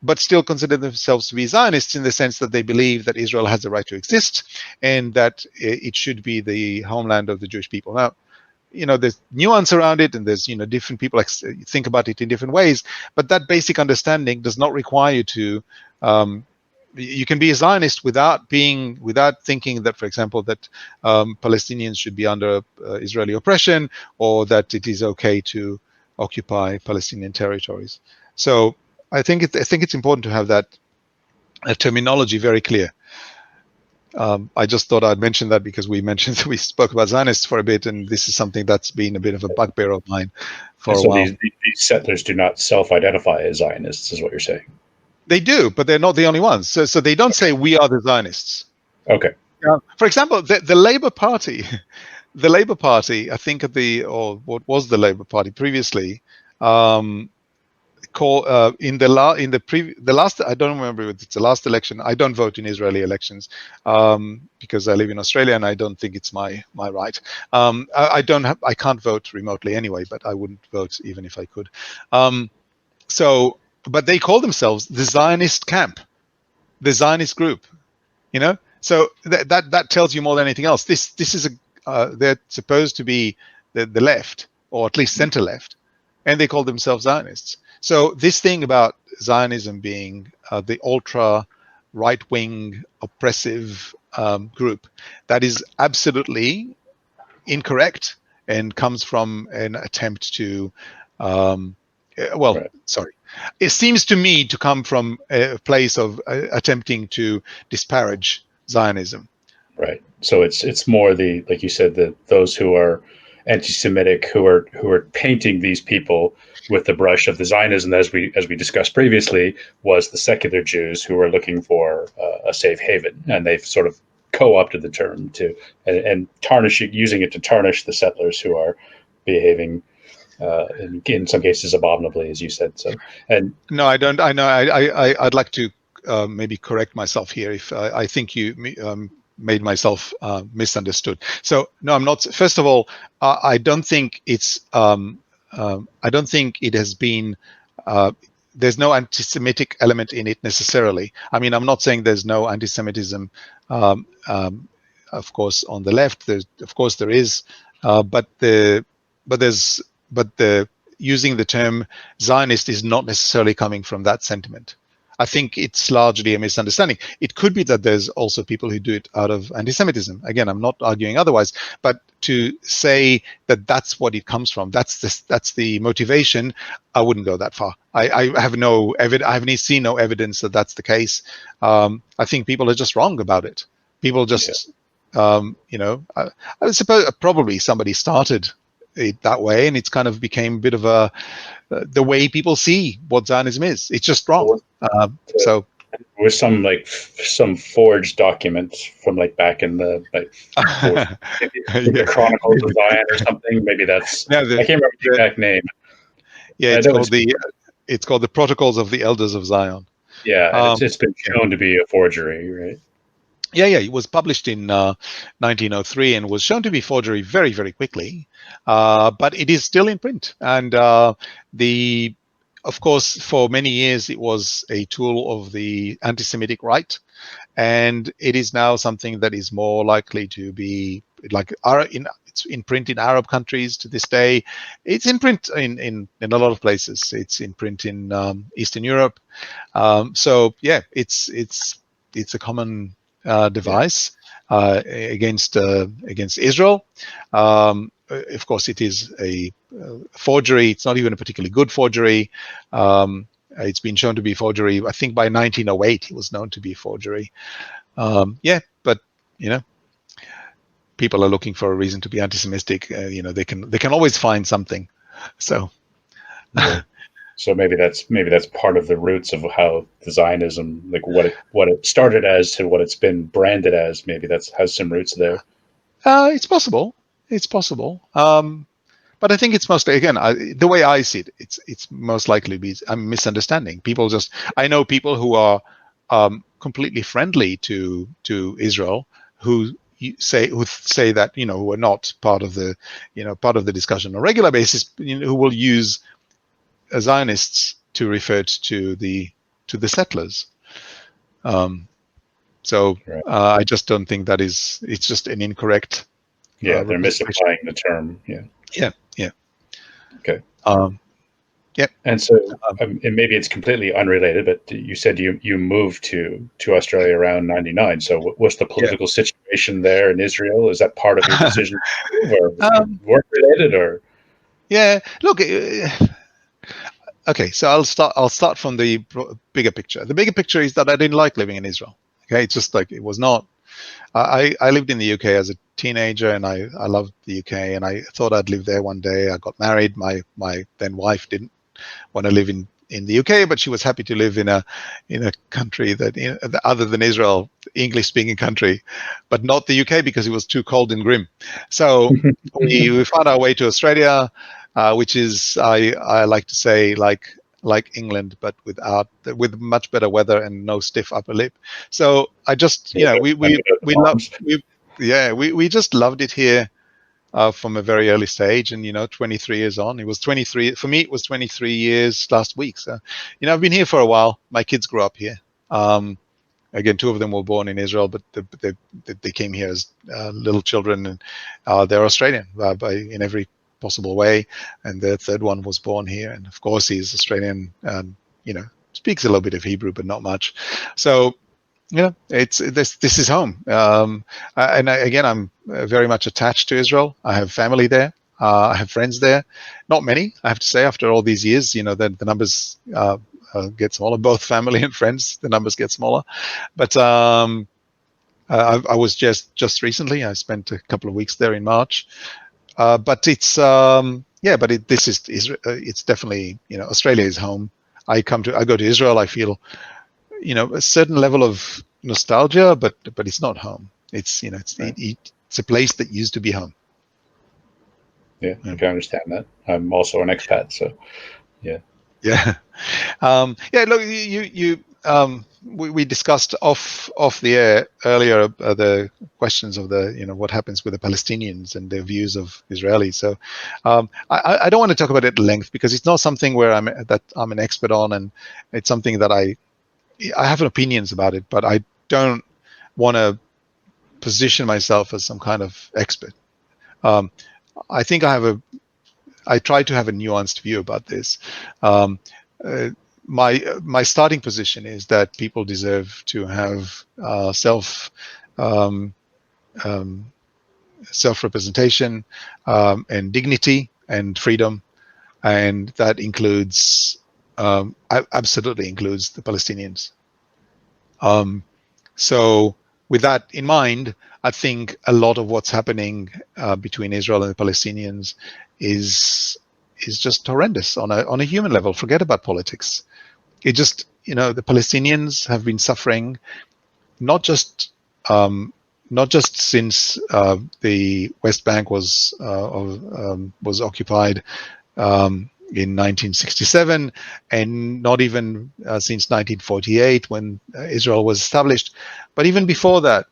but still consider themselves to be Zionists in the sense that they believe that Israel has the right to exist and that it should be the homeland of the Jewish people. Now, there's nuance around it, and there's different people think about it in different ways, but that basic understanding does not require you to you can be a Zionist without thinking that, for example, that Palestinians should be under Israeli oppression, or that it is okay to occupy Palestinian territories. So I think it's important to have that terminology very clear. I just thought I'd mention that because we spoke about Zionists for a bit, and this is something that's been a bit of a bugbear of mine for a while. So these settlers do not self-identify as Zionists, is what you're saying? They do, but they're not the only ones. So they don't say we are the Zionists. Okay. For example, the Labour Party, I think what was the Labour Party previously, the last, I don't remember if it's the last election. I don't vote in Israeli elections because I live in Australia and I don't think it's my right. I can't vote remotely anyway, but I wouldn't vote even if I could. But they call themselves the Zionist camp, the Zionist group. So that tells you more than anything else. This is they're supposed to be the left, or at least center left, and they call themselves Zionists. So this thing about Zionism being the ultra right-wing oppressive group, that is absolutely incorrect and comes from an attempt to, it seems to me to come from a place of attempting to disparage Zionism. Right. So it's more like you said, those who are anti-Semitic, who are painting these people with the brush of the Zionism, as we discussed previously, was the secular Jews who were looking for a safe haven, and they've sort of co-opted the term and using it to tarnish the settlers who are behaving in some cases abominably, as you said. So, and no, I don't. I know. I'd like to maybe correct myself here if I think you made myself misunderstood. So no, I'm not. First of all, I don't think it's. I don't think it has been. There's no anti-Semitic element in it necessarily. I mean, I'm not saying there's no anti-Semitism. Of course, on the left, there is, but using the term Zionist is not necessarily coming from that sentiment. I think it's largely a misunderstanding. It could be that there's also people who do it out of anti-Semitism. Again, I'm not arguing otherwise, but to say that that's what it comes from, that's the motivation, I wouldn't go that far. I have no evidence. I haven't seen no evidence that that's the case. I think people are just wrong about it. People just, I suppose probably somebody started it that way, and it's kind of became a bit of the way people see what Zionism is. It's just wrong. So with some forged documents from back in the the Chronicles of Zion or something. Maybe that's I can't remember the exact name. Yeah, it's called the Protocols of the Elders of Zion. Yeah, it's been shown to be a forgery, right? Yeah, it was published in 1903 and was shown to be forgery very, very quickly. But it is still in print, and of course, for many years it was a tool of the anti-Semitic right, and it is now something that is more likely to be it's in print in Arab countries to this day. It's in print in a lot of places. It's in print in Eastern Europe. So yeah, it's a common device against Israel. Of course, it is a forgery. It's not even a particularly good forgery. It's been shown to be forgery. I think by 1908, it was known to be forgery. But people are looking for a reason to be anti-Semitic. They can always find something. So. Yeah. So maybe that's part of the roots of how the Zionism, what it started as to what it's been branded as. Maybe has some roots there. It's possible. It's possible. But I think it's mostly, again, the way I see it, it's most likely be a misunderstanding. I know people who are completely friendly to Israel, who say that, who are not part of the discussion on a regular basis, who will use Zionists to refer to the settlers. So Right. I just don't think it's just an incorrect. Yeah, they're misapplying the term. Yeah. Yeah. Okay. Yeah. And so, and maybe it's completely unrelated, but you said you moved to Australia around '99. So, what's the political situation there in Israel? Is that part of your decision, or work related, or? Yeah. Look. Okay, so I'll start from the bigger picture. The bigger picture is that I didn't like living in Israel. Okay, it's just like it was not. I lived in the UK as a teenager, and I loved the UK, and I thought I'd live there one day. I got married. My then wife didn't want to live in the UK, but she was happy to live in a country that other than Israel, English speaking country, but not the UK because it was too cold and grim. So we found our way to Australia, which is I like to say like England, but with much better weather and no stiff upper lip. So I just we just loved it here. From a very early stage, and 23 years on, it was 23 for me. It was 23 years last week. So, I've been here for a while. My kids grew up here. Again, 2 of them were born in Israel, but they came here as little children, and they're Australian in every possible way. And the third one was born here, and of course he's Australian. Speaks a little bit of Hebrew, but not much. So. It's this is home, and again, I'm very much attached to Israel. I have family there. I have friends there. Not many, I have to say. After all these years, the numbers get smaller. Both family and friends, the numbers get smaller. But I was just recently. I spent a couple of weeks there in March. But it's this is Israel. It's definitely Australia is home. I go to Israel. I feel. A certain level of nostalgia, but it's not home. It's it's a place that used to be home. Yeah, I can understand that. I'm also an expat, so yeah. Look, we discussed off the air earlier the questions of what happens with the Palestinians and their views of Israelis. So I don't want to talk about it at length because it's not something where I'm an expert on, and it's something that I have opinions about it, but I don't want to position myself as some kind of expert. I think I try to have a nuanced view about this. My starting position is that people deserve to have self-representation and dignity and freedom, and that includes. Absolutely includes the Palestinians. So with that in mind, I think a lot of what's happening between Israel and the Palestinians is just horrendous on a human level. Forget about politics. It just the Palestinians have been suffering not just since the West Bank was occupied. In 1967, and not even since 1948 when Israel was established, but even before that,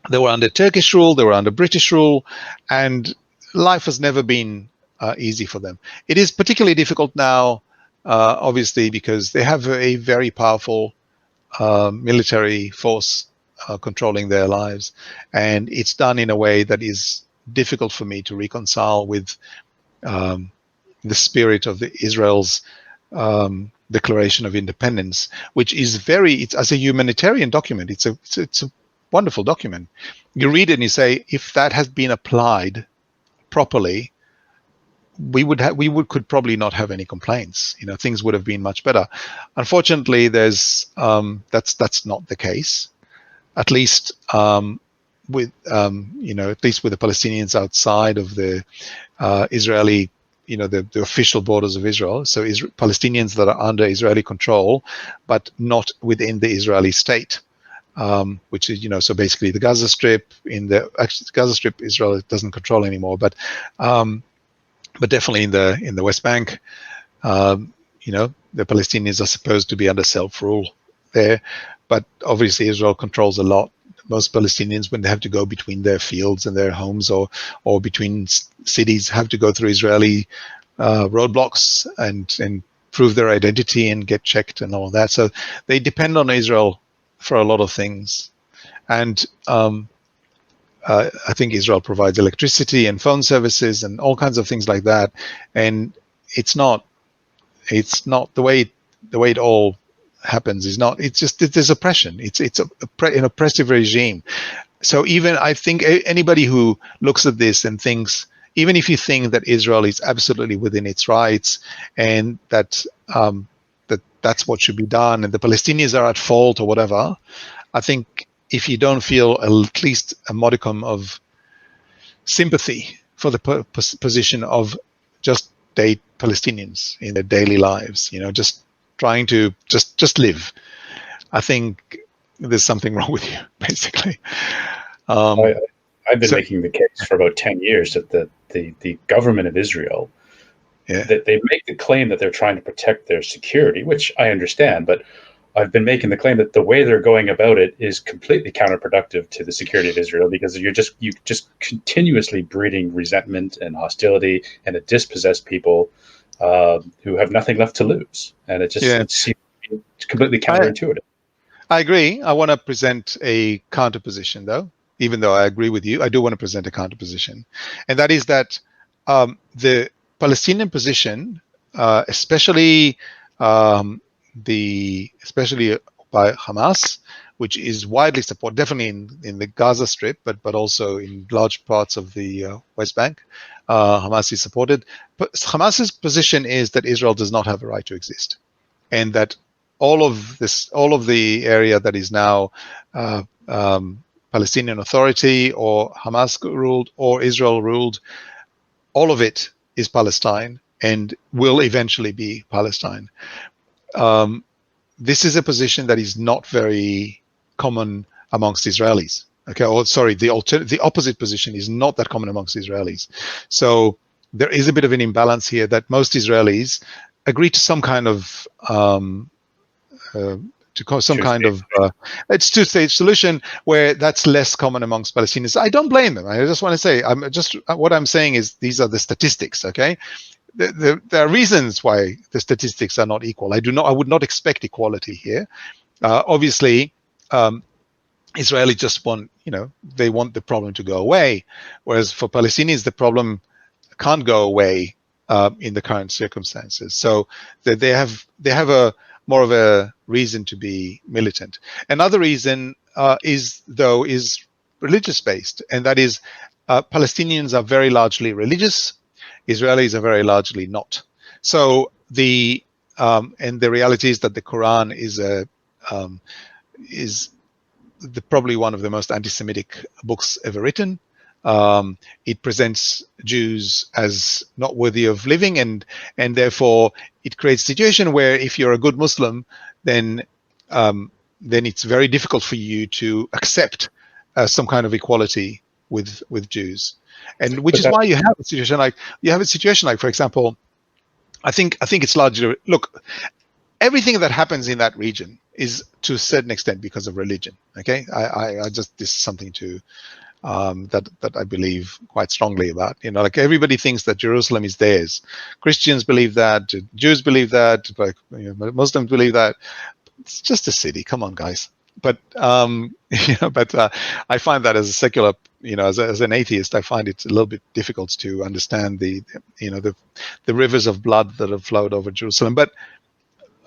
they were under Turkish rule, they were under British rule, and life has never been easy for them. It is particularly difficult now, obviously, because they have a very powerful military force controlling their lives, and it's done in a way that is difficult for me to reconcile with the spirit of Israel's Declaration of Independence, which is it's as a humanitarian document. It's a wonderful document. You read it and you say, if that has been applied properly, we could probably not have any complaints. Things would have been much better. Unfortunately, that's not the case. At least with the Palestinians outside of the Israeli. The official borders of Israel, so Palestinians that are under Israeli control, but not within the Israeli state, which is so basically the Gaza Strip. The Gaza Strip, Israel doesn't control anymore, but definitely in the West Bank, the Palestinians are supposed to be under self-rule there, but obviously Israel controls a lot. Most Palestinians, when they have to go between their fields and their homes or between cities, have to go through Israeli roadblocks and prove their identity and get checked and all that. So they depend on Israel for a lot of things. And I think Israel provides electricity and phone services and all kinds of things like that. And it's not the way it all happens. It's just there's oppression. It's an oppressive regime. So even I think anybody who looks at this and thinks, even if you think that Israel is absolutely within its rights and that that's what should be done and the Palestinians are at fault or whatever, I think if you don't feel at least a modicum of sympathy for the position of just date Palestinians in their daily lives, just trying to just live, I think there's something wrong with you, basically. I've been making the case for about 10 years that the government of Israel, that they make the claim that they're trying to protect their security, which I understand, but I've been making the claim that the way they're going about it is completely counterproductive to the security of Israel, because you just continuously breeding resentment and hostility and a dispossessed people who have nothing left to lose, and it seems completely counterintuitive. I agree. I want to present a counterposition, though. Even though I agree with you, I do want to present a counterposition, and that is that the Palestinian position, especially by Hamas, which is widely supported, definitely in the Gaza Strip, but also in large parts of the West Bank, Hamas is supported. But Hamas's position is that Israel does not have a right to exist, and that all of the area that is now Palestinian Authority or Hamas ruled or Israel ruled, all of it is Palestine and will eventually be Palestine. This is a position that is not very common amongst Israelis. Okay, or sorry, the opposite position is not that common amongst Israelis. So there is a bit of an imbalance here that most Israelis agree to some kind of it's two-state solution where that's less common amongst Palestinians. I don't blame them. I just want to say, what I'm saying is these are the statistics. Okay, there are reasons why the statistics are not equal. I would not expect equality here. Obviously, Israelis just want, they want the problem to go away, whereas for Palestinians the problem can't go away in the current circumstances. So they have a more of a reason to be militant. Another reason is religious based, and that is Palestinians are very largely religious. Israelis are very largely not. So and the reality is that the Quran is probably one of the most anti-Semitic books ever written. It presents Jews as not worthy of living, and therefore it creates a situation where if you're a good Muslim, then it's very difficult for you to accept some kind of equality with Jews, and which is why you have a situation like, for example, I think it's largely, look, everything that happens in that region is to a certain extent because of religion. Okay, this is something to that I believe quite strongly about. Like everybody thinks that Jerusalem is theirs. Christians believe that, Jews believe that, like Muslims believe that. It's just a city. Come on, guys. But I find that as a secular, as an atheist, I find it a little bit difficult to understand the rivers of blood that have flowed over Jerusalem. But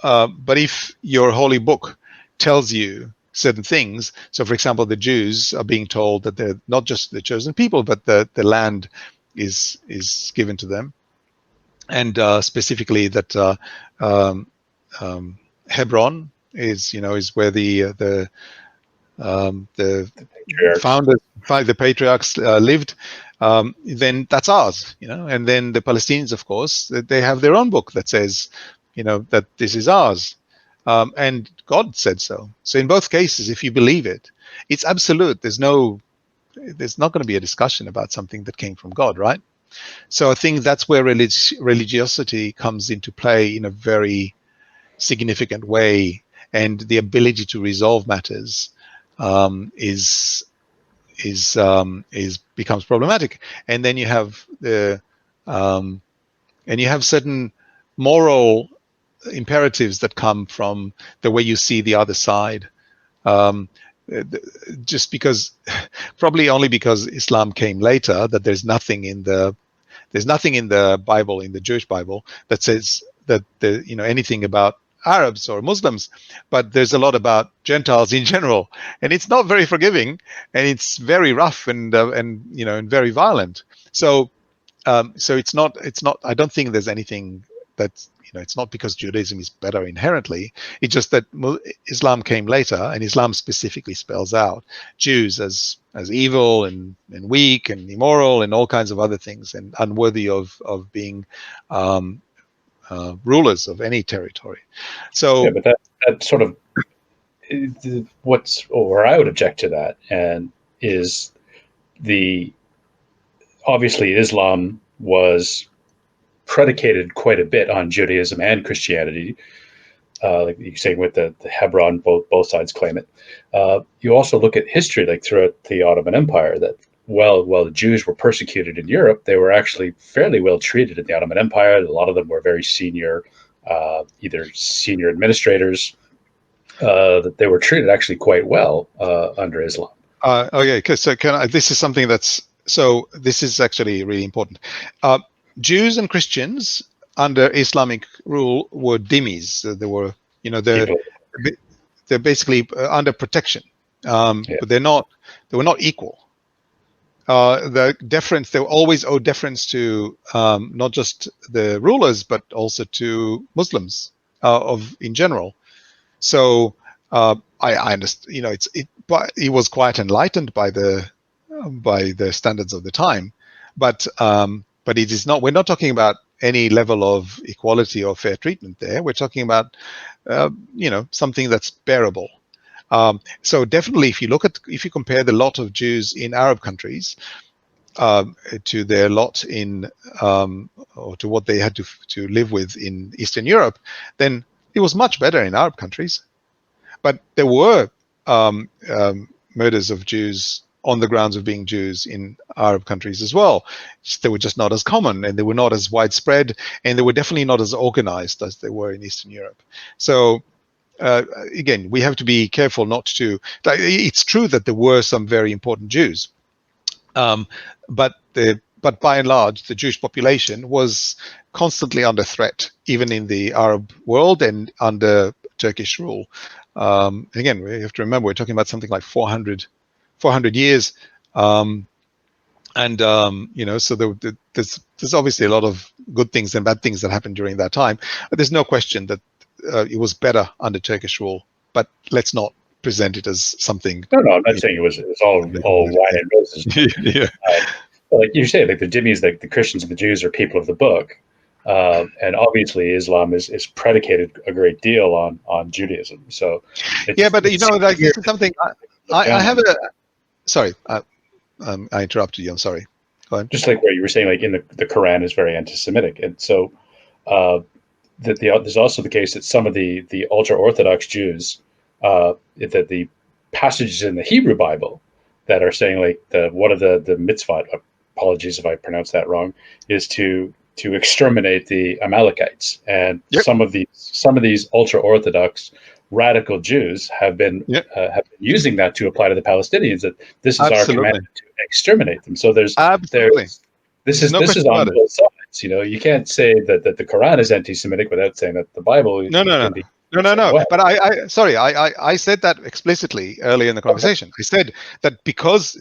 if your holy book tells you certain things, so for example, the Jews are being told that they're not just the chosen people, but the land is given to them, and specifically that Hebron is where the founders, the patriarchs lived. Then that's ours, and then the Palestinians, of course, they have their own book that says, that this is ours. And God said so. So in both cases, if you believe it, it's absolute. There's not going to be a discussion about something that came from God, right? So I think that's where religiosity comes into play in a very significant way. and the ability to resolve matters is becomes problematic. And then you have certain moral imperatives that come from the way you see the other side. Just because, probably only because Islam came later, that there's nothing in the Bible, in the Jewish Bible, that says that anything about Arabs or Muslims, but there's a lot about Gentiles in general, and it's not very forgiving, and it's very rough and very violent. So it's not. I don't think there's anything that's, it's not because Judaism is better inherently. It's just that Islam came later, and Islam specifically spells out Jews as evil and weak and immoral and all kinds of other things, and unworthy of being rulers of any territory. So yeah, but that sort of where I would object to that, and is obviously Islam was predicated quite a bit on Judaism and Christianity, like you're saying with the Hebron, both sides claim it. You also look at history, like throughout the Ottoman Empire, that while the Jews were persecuted in Europe, they were actually fairly well treated in the Ottoman Empire. A lot of them were very senior, either senior administrators, that they were treated actually quite well under Islam. Okay, so this is something this is actually really important. Jews and Christians under Islamic rule were dhimmis. They were, they're basically under protection, but they were not equal. The deference, they always owe deference to not just the rulers, but also to Muslims in general. So I understand, but it was quite enlightened by the standards of the time, but it is not. We're not talking about any level of equality or fair treatment there. We're talking about something that's bearable. So definitely, if you compare the lot of Jews in Arab countries to their lot in or to what they had to live with in Eastern Europe, then it was much better in Arab countries. But there were murders of Jews on the grounds of being Jews in Arab countries as well. They were just not as common, and they were not as widespread, and they were definitely not as organized as they were in Eastern Europe. So again, we have to be careful not to. It's true that there were some very important Jews, but by and large, the Jewish population was constantly under threat, even in the Arab world and under Turkish rule. Again, we have to remember we're talking about something like 400 years, so there's obviously a lot of good things and bad things that happened during that time. But there's no question that it was better under Turkish rule. But let's not present it as something. No, I'm not saying it was all wine and roses. Yeah. Like you say, like the dhimmis, like the Christians and the Jews are people of the book, and obviously Islam is predicated a great deal on Judaism. So but this is something I have a. Sorry, I interrupted you. I'm sorry. Go ahead. Just like where you were saying, like in the Quran is very anti-Semitic, and so there's also the case that some of the ultra-Orthodox Jews, that the passages in the Hebrew Bible that are saying like one of the mitzvot, apologies if I pronounced that wrong, is to exterminate the Amalekites, and some of these ultra-Orthodox radical Jews have been using that to apply to the Palestinians, that this is our command to exterminate them. So this is on both sides. You can't say that the Quran is anti-Semitic without saying that the Bible No. But I said that explicitly earlier in the conversation. I said that because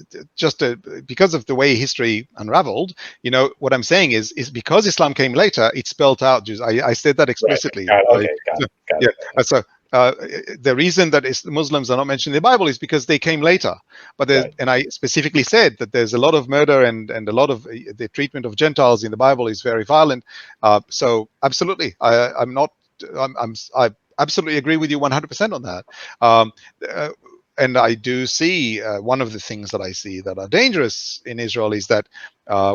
of the way history unraveled, what I'm saying is because Islam came later, it spelled out Jews. I said that explicitly. Got it. So the reason that Muslims are not mentioned in the Bible is because they came later. But and I specifically said that there's a lot of murder and a lot of the treatment of Gentiles in the Bible is very violent. So absolutely, I absolutely agree with you 100% on that. And I do see one of the things that I see that are dangerous in Israel is that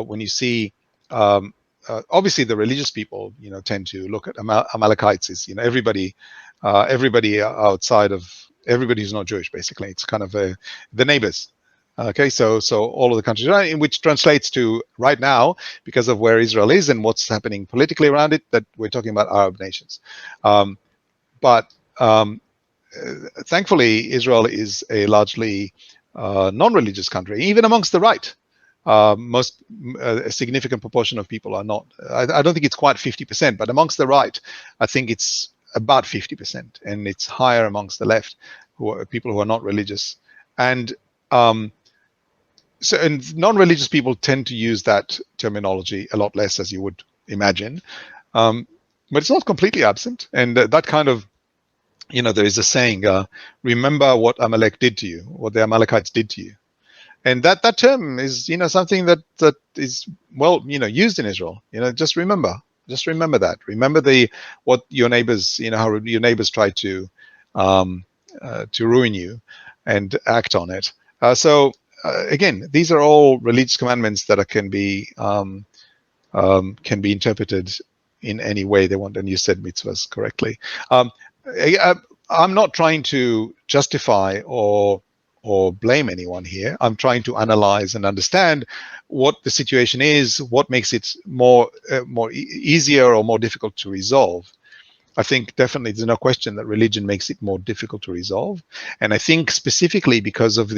when you see, obviously the religious people, tend to look at Amalekites as, everybody everybody outside of everybody who's not Jewish. Basically, it's kind of the neighbors. Okay, so all of the countries, right, which translates to right now, because of where Israel is and what's happening politically around it, that we're talking about Arab nations. But thankfully, Israel is a largely non-religious country, even amongst the right. A significant proportion of people are not. I don't think it's quite 50%, but amongst the right, I think it's about 50%, and it's higher amongst the left, who are people who are not religious. And and non-religious people tend to use that terminology a lot less, as you would imagine. But it's not completely absent, and that kind of, there is a saying, remember what Amalek did to you, what the Amalekites did to you. And that term is, something that is well, used in Israel. Just remember that. Remember what your neighbors, how your neighbors try to ruin you, and act on it. Again, these are all religious commandments that can be interpreted in any way they want. And you said mitzvahs correctly. I'm not trying to justify or blame anyone here. I'm trying to analyze and understand what the situation is, what makes it more easier or more difficult to resolve. I think definitely there's no question that religion makes it more difficult to resolve. And I think specifically because of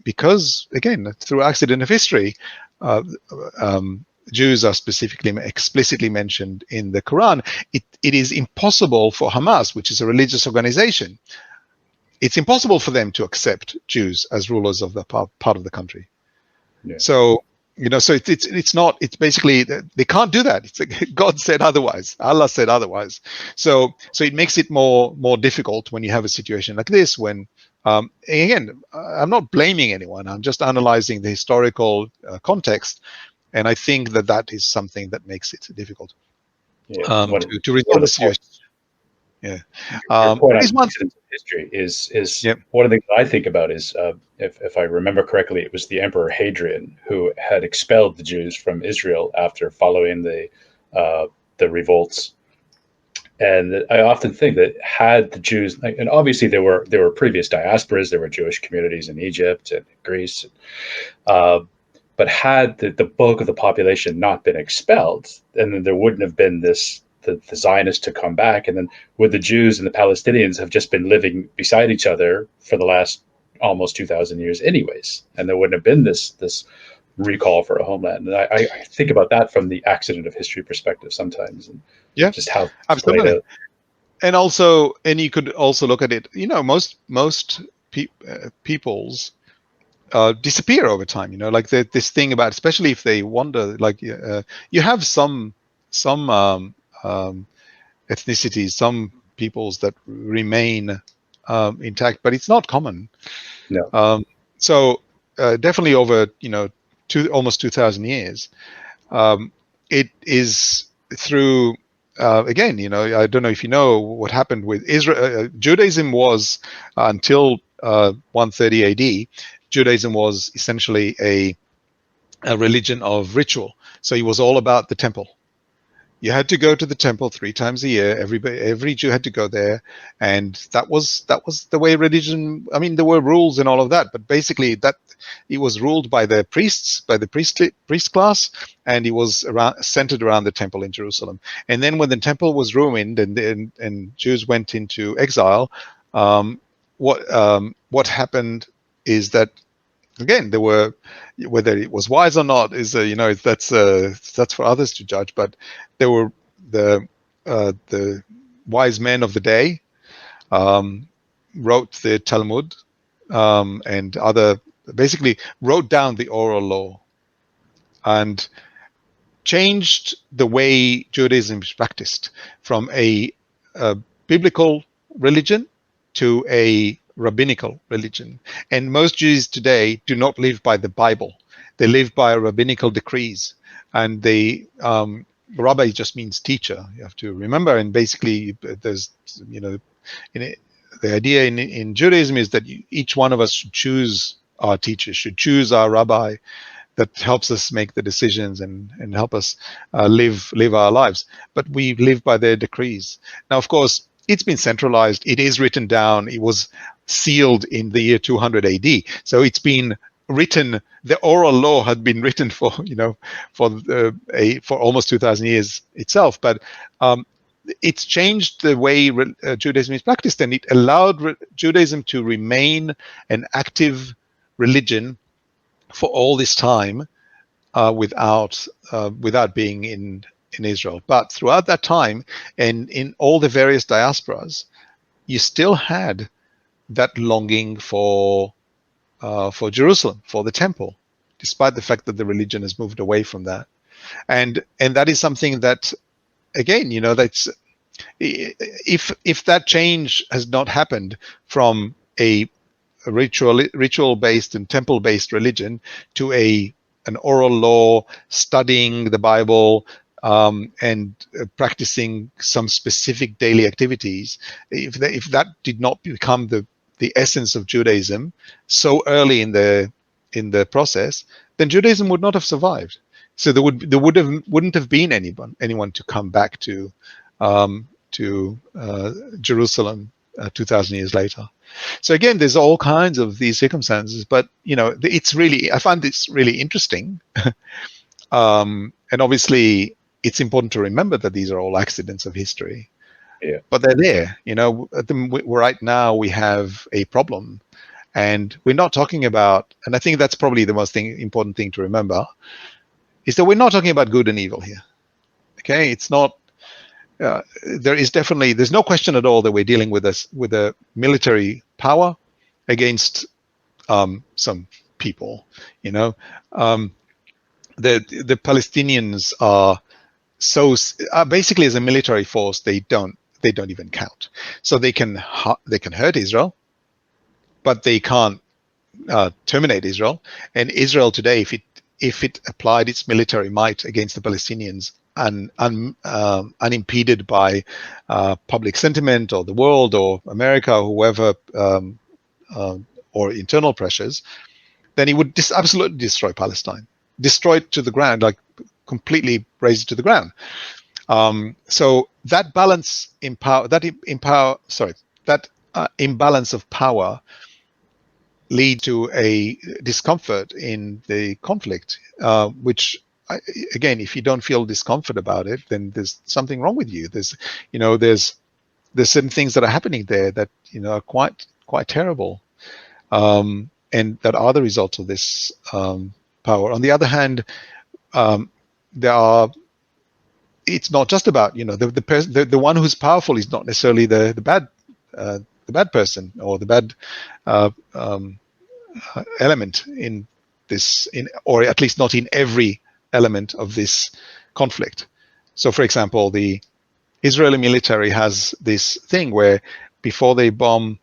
because again, through accident of history, Jews are explicitly mentioned in the Quran. It is impossible for Hamas, which is a religious organization, it's impossible for them to accept Jews as rulers of the part of the country. Yeah. So it's basically, they can't do that. It's like God said otherwise. Allah said otherwise. So it makes it more difficult when you have a situation like this. When again, I'm not blaming anyone. I'm just analyzing the historical context, and I think that is something that makes it difficult to resolve the situation. Yeah. History is one of the things I think about is if I remember correctly, it was the Emperor Hadrian who had expelled the Jews from Israel after following the revolts. And I often think that had the Jews, and obviously there were previous diasporas, there were Jewish communities in Egypt and Greece, but had the bulk of the population not been expelled, then there wouldn't have been the Zionists to come back, and then would the Jews and the Palestinians have just been living beside each other for the last almost 2,000 years anyways, and there wouldn't have been this recall for a homeland. And I think about that from the accident of history perspective sometimes, and just how absolutely. And you could also look at it. Most peoples disappear over time. Like this thing about, especially if they wander. Like you have some ethnicities, some peoples that remain intact, but it's not common. No. So definitely over almost 2,000 years, it is through again. I don't know if you know what happened with Israel. Judaism was until 130 AD. Judaism was essentially a religion of ritual. So it was all about the temple. You had to go to the temple 3 times a year. Every Jew had to go there, and that was the way religion. I mean, there were rules and all of that, but basically that it was ruled by the priests, by the priest class, and it was centered around the temple in Jerusalem. And then when the temple was ruined and Jews went into exile, what happened is that, again, there were, whether it was wise or not is that's for others to judge, but there were the wise men of the day wrote the Talmud and basically wrote down the oral law and changed the way Judaism is practiced from a biblical religion to a rabbinical religion. And most Jews today do not live by the Bible. They live by rabbinical decrees. And rabbi just means teacher, you have to remember. And basically there's, the idea in Judaism is that each one of us should choose our teacher, should choose our rabbi that helps us make the decisions and help us live our lives. But we live by their decrees. Now, of course, it's been centralized. It is written down. It was sealed in the year 200 AD. So it's been written. The oral law had been written for for almost 2,000 years itself. But it's changed the way Judaism is practiced, and it allowed Judaism to remain an active religion for all this time without being in Israel. But throughout that time, and in all the various diasporas, you still had that longing for Jerusalem, for the temple, despite the fact that the religion has moved away from that. And that is something that, again, that's if that change has not happened from a ritual-based and temple-based religion to an oral law, studying the Bible, and practicing some specific daily activities, if that did not become the essence of Judaism so early in the process, then Judaism would not have survived. So there wouldn't have been anyone to come back to Jerusalem 2,000 years later. So again, there's all kinds of these circumstances, but I find this really interesting, and obviously it's important to remember that these are all accidents of history. Yeah. But they're there. Right now we have a problem, and we're not talking about. And I think that's probably the most important thing to remember, is that we're not talking about good and evil here. Okay, it's not. There's no question at all that we're dealing with a military power against some people. The Palestinians are basically, as a military force, they don't even count. So they can hurt Israel, but they can't terminate Israel. And Israel today, if it applied its military might against the Palestinians, unimpeded by public sentiment or the world or America or whoever, or internal pressures, then he would absolutely destroy Palestine, destroy it to the ground, like completely raze it to the ground. So that balance that imbalance of power lead to a discomfort in the conflict, which, again, if you don't feel discomfort about it, then there's something wrong with you. There's certain things that are happening there that are quite terrible, and that are the result of this power. On the other hand, it's not just about the one who's powerful is not necessarily the bad person or the bad element in this, or at least not in every element of this conflict. So, for example, the Israeli military has this thing where before they bomb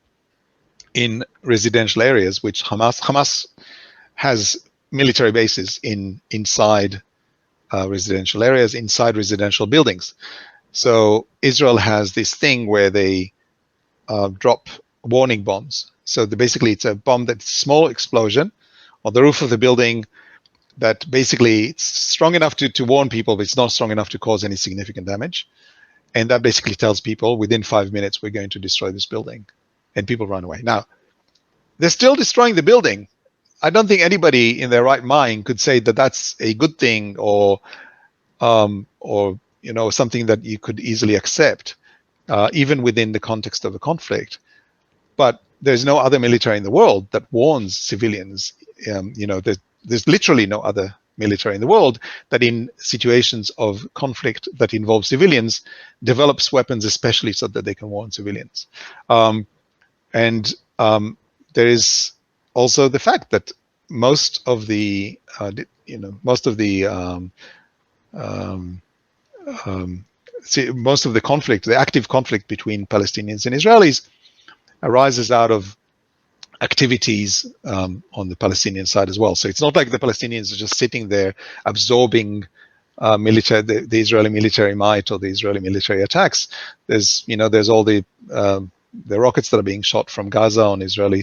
in residential areas, which Hamas has military bases inside residential areas, inside residential buildings. So Israel has this thing where they drop warning bombs. So basically it's a bomb that's a small explosion on the roof of the building that basically it's strong enough to warn people, but it's not strong enough to cause any significant damage. And that basically tells people within 5 minutes, we're going to destroy this building, and people run away. Now, they're still destroying the building. I don't think anybody in their right mind could say that that's a good thing or something that you could easily accept, even within the context of a conflict. But there's no other military in the world that warns civilians. There's literally no other military in the world that in situations of conflict that involve civilians develops weapons, especially so that they can warn civilians. There is also the fact that most of the conflict, the active conflict between Palestinians and Israelis, arises out of activities on the Palestinian side as well. So it's not like the Palestinians are just sitting there absorbing the Israeli military might or the Israeli military attacks. There's all the rockets that are being shot from Gaza on Israeli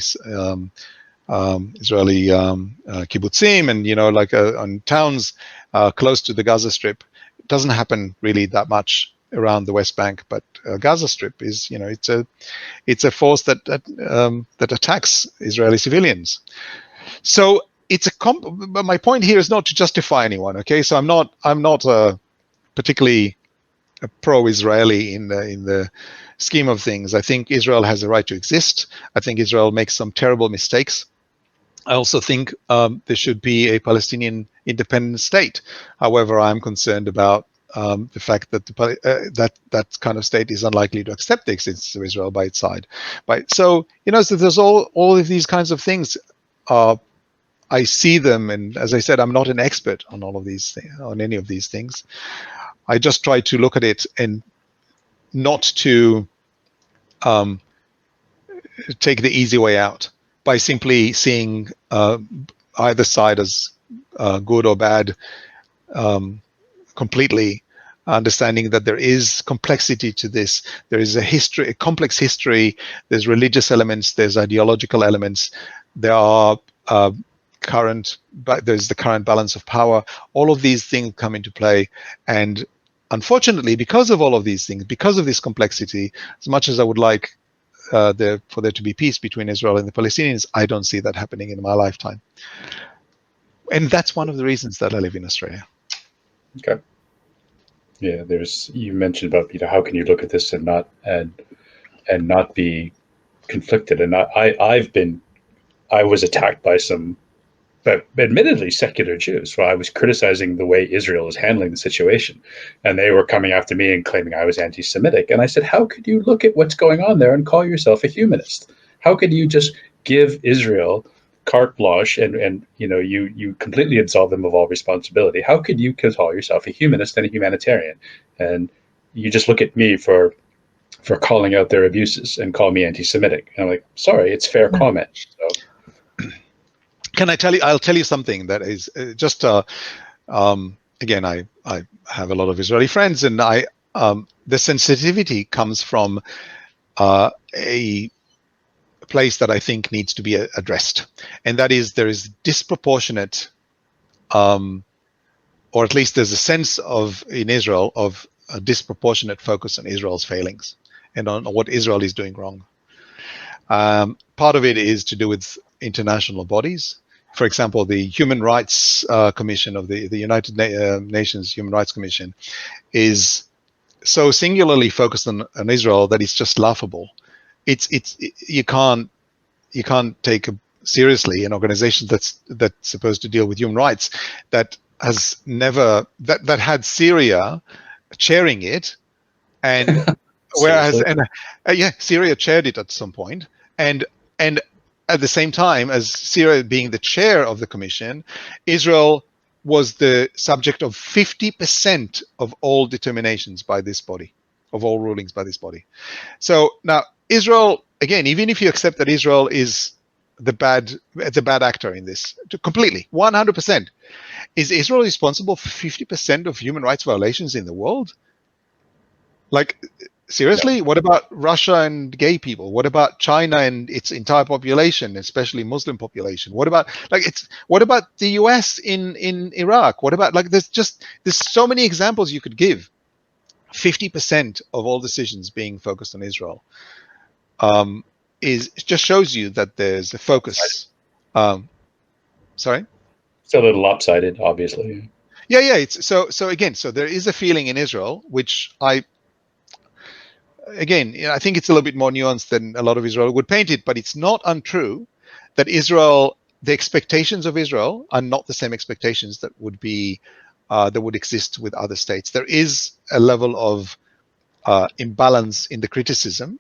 kibbutzim and on towns close to the Gaza Strip. It doesn't happen really that much around the West Bank, but Gaza Strip is, it's a force that attacks Israeli civilians. So but my point here is not to justify anyone. Okay, so I'm not particularly pro-Israeli in the scheme of things. I think Israel has a right to exist. I think Israel makes some terrible mistakes. I also think there should be a Palestinian independent state. However, I'm concerned about the fact that that kind of state is unlikely to accept the existence of Israel by its side. So there's all of these kinds of things. I see them, and as I said, I'm not an expert on all of these on any of these things. I just try to look at it and not to take the easy way out by simply seeing either side as good or bad completely, understanding that there is complexity to this. There is a complex history. There's religious elements. There's ideological elements. There are there's the current balance of power. All of these things come into play, and unfortunately, because of all of these things, because of this complexity, as much as I would like for there to be peace between Israel and the Palestinians, I don't see that happening in my lifetime. And that's one of the reasons that I live in Australia. Okay. Yeah, you mentioned about how can you look at this and not be conflicted. And I was attacked by some, but admittedly secular Jews. So I was criticizing the way Israel is handling the situation, and they were coming after me and claiming I was anti-Semitic. And I said, how could you look at what's going on there and call yourself a humanist? How could you just give Israel carte blanche and you completely absolve them of all responsibility? How could you call yourself a humanist and a humanitarian? And you just look at me for calling out their abuses and call me anti-Semitic. And I'm like, sorry, it's fair comment. So. Can I tell you? I'll tell you something that is just again. I have a lot of Israeli friends, and the sensitivity comes from a place that I think needs to be addressed, and that is there is disproportionate, or at least there's a sense in Israel of a disproportionate focus on Israel's failings and on what Israel is doing wrong. Part of it is to do with international bodies. For example, the Human Rights Commission of the United Nations Human Rights Commission is so singularly focused on Israel that it's just laughable. You can't take seriously an organization that's supposed to deal with human rights that has never that had Syria chairing it, and whereas Syria chaired it at some point, and at the same time as Syria being the chair of the commission, Israel was the subject of 50% of all determinations by this body, of all rulings by this body. So now Israel, again, even if you accept that Israel is the bad actor in this, completely, 100%, is Israel responsible for 50% of human rights violations in the world? Like, seriously? Yeah. What about Russia and gay people? What about China and its entire population, especially Muslim population? What about the US in Iraq? What about there's so many examples you could give. 50% of all decisions being focused on Israel it just shows you that there's a focus. Sorry? It's a little lopsided, obviously. Yeah. It's so again. So there is a feeling in Israel, which I think it's a little bit more nuanced than a lot of Israel would paint it, but it's not untrue that the expectations of Israel are not the same expectations that would exist with other states. There is a level of imbalance in the criticism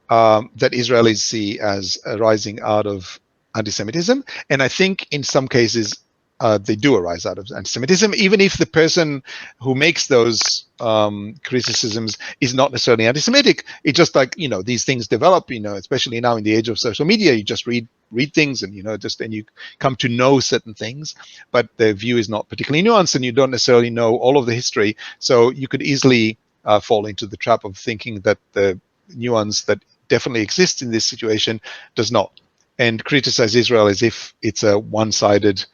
that Israelis see as arising out of anti-Semitism, and I think in some cases they do arise out of anti-Semitism, even if the person who makes those criticisms is not necessarily anti-Semitic. It's just these things develop, especially now in the age of social media. You just read things and and you come to know certain things, but the view is not particularly nuanced, and you don't necessarily know all of the history. So you could easily fall into the trap of thinking that the nuance that definitely exists in this situation does not, and criticize Israel as if it's a one-sided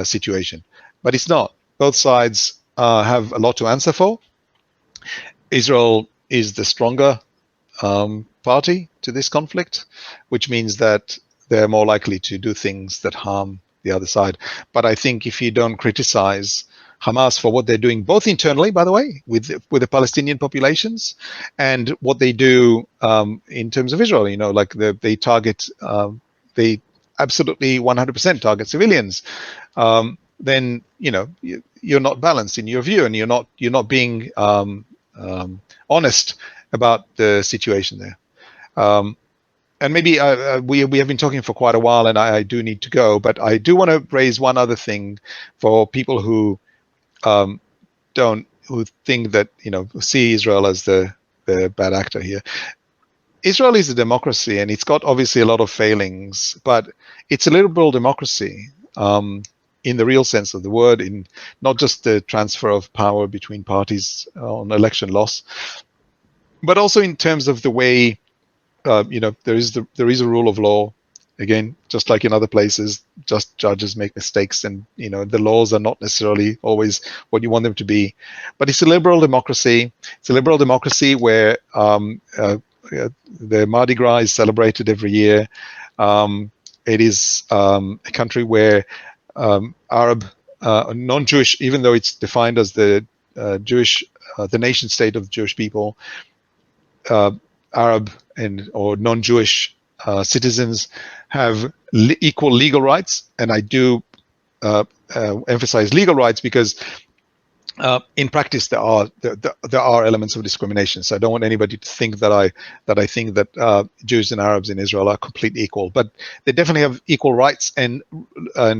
situation. But it's not. Both sides have a lot to answer for, Israel is the stronger party to this conflict, which means that they're more likely to do things that harm the other side. But I think if you don't criticize Hamas for what they're doing, both internally, by the way, with the Palestinian populations, and what they do in terms of Israel, like they target, they absolutely 100% target civilians, then you're not balanced in your view, and you're not being honest about the situation there. And maybe we have been talking for quite a while, and I do need to go, but I do want to raise one other thing for people who think that see Israel as the bad actor here. Israel is a democracy, and it's got obviously a lot of failings, but it's a liberal democracy in the real sense of the word, in not just the transfer of power between parties on election loss, but also in terms of the way there is a rule of law. Again, just like in other places, just judges make mistakes, and the laws are not necessarily always what you want them to be. But it's a liberal democracy. It's a liberal democracy where the Mardi Gras is celebrated every year. It is a country where Arab, non-Jewish, even though it's defined as the Jewish, the nation state of the Jewish people, Arab or non-Jewish citizens have equal legal rights, and I do emphasize legal rights because in practice there are elements of discrimination. So I don't want anybody to think that I think that Jews and Arabs in Israel are completely equal, but they definitely have equal rights, and the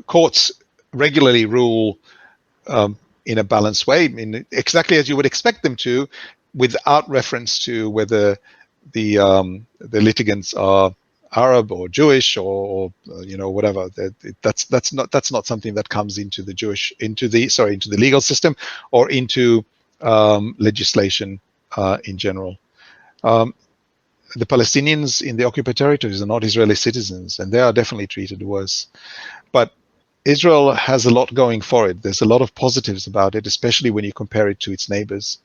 courts regularly rule in a balanced way, exactly as you would expect them to, without reference to whether the litigants are Arab or Jewish or whatever. That's not something that comes into the legal system or into legislation in general. The Palestinians in the occupied territories are not Israeli citizens, and they are definitely treated worse. But Israel has a lot going for it. There's a lot of positives about it, especially when you compare it to its neighbors.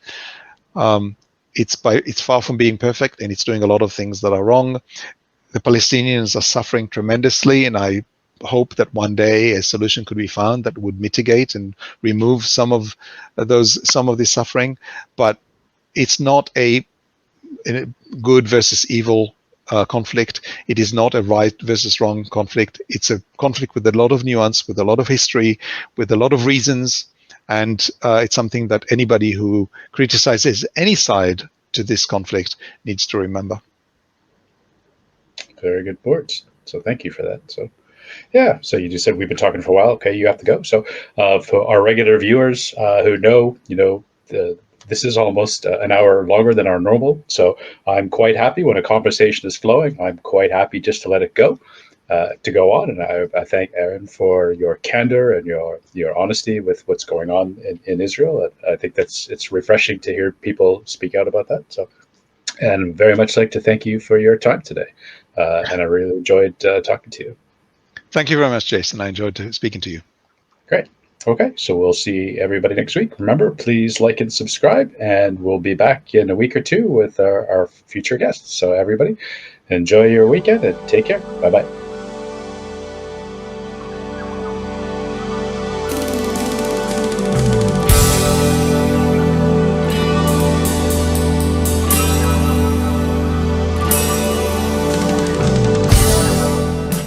It's far from being perfect, and it's doing a lot of things that are wrong. The Palestinians are suffering tremendously, and I hope that one day a solution could be found that would mitigate and remove some of the suffering. But it's not a good versus evil conflict. It is not a right versus wrong conflict. It's a conflict with a lot of nuance, with a lot of history, with a lot of reasons, and it's something that anybody who criticizes any side to this conflict needs to remember. Very good words. So thank you for that. So yeah, so you just said we've been talking for a while. Okay, you have to go. So for our regular viewers who know, this is almost an hour longer than our normal. So I'm quite happy when a conversation is flowing. I'm quite happy just to let it go, to go on. And I thank Eran for your candor and your honesty with what's going on in Israel. I think it's refreshing to hear people speak out about that. So, and very much like to thank you for your time today. And I really enjoyed talking to you. Thank you very much, Jason. I enjoyed speaking to you. Great. Okay, so we'll see everybody next week. Remember, please like and subscribe, and we'll be back in a week or two with our future guests. So everybody, enjoy your weekend and take care. Bye-bye.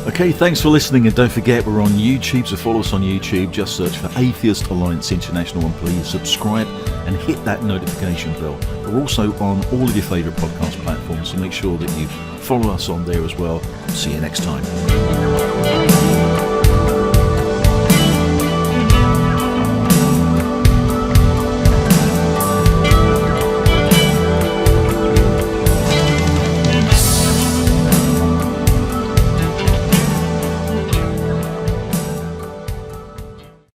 Okay, thanks for listening, and don't forget we're on YouTube, so follow us on YouTube. Just search for Atheist Alliance International, and please subscribe and hit that notification bell. We're also on all of your favourite podcast platforms, so make sure that you follow us on there as well. See you next time.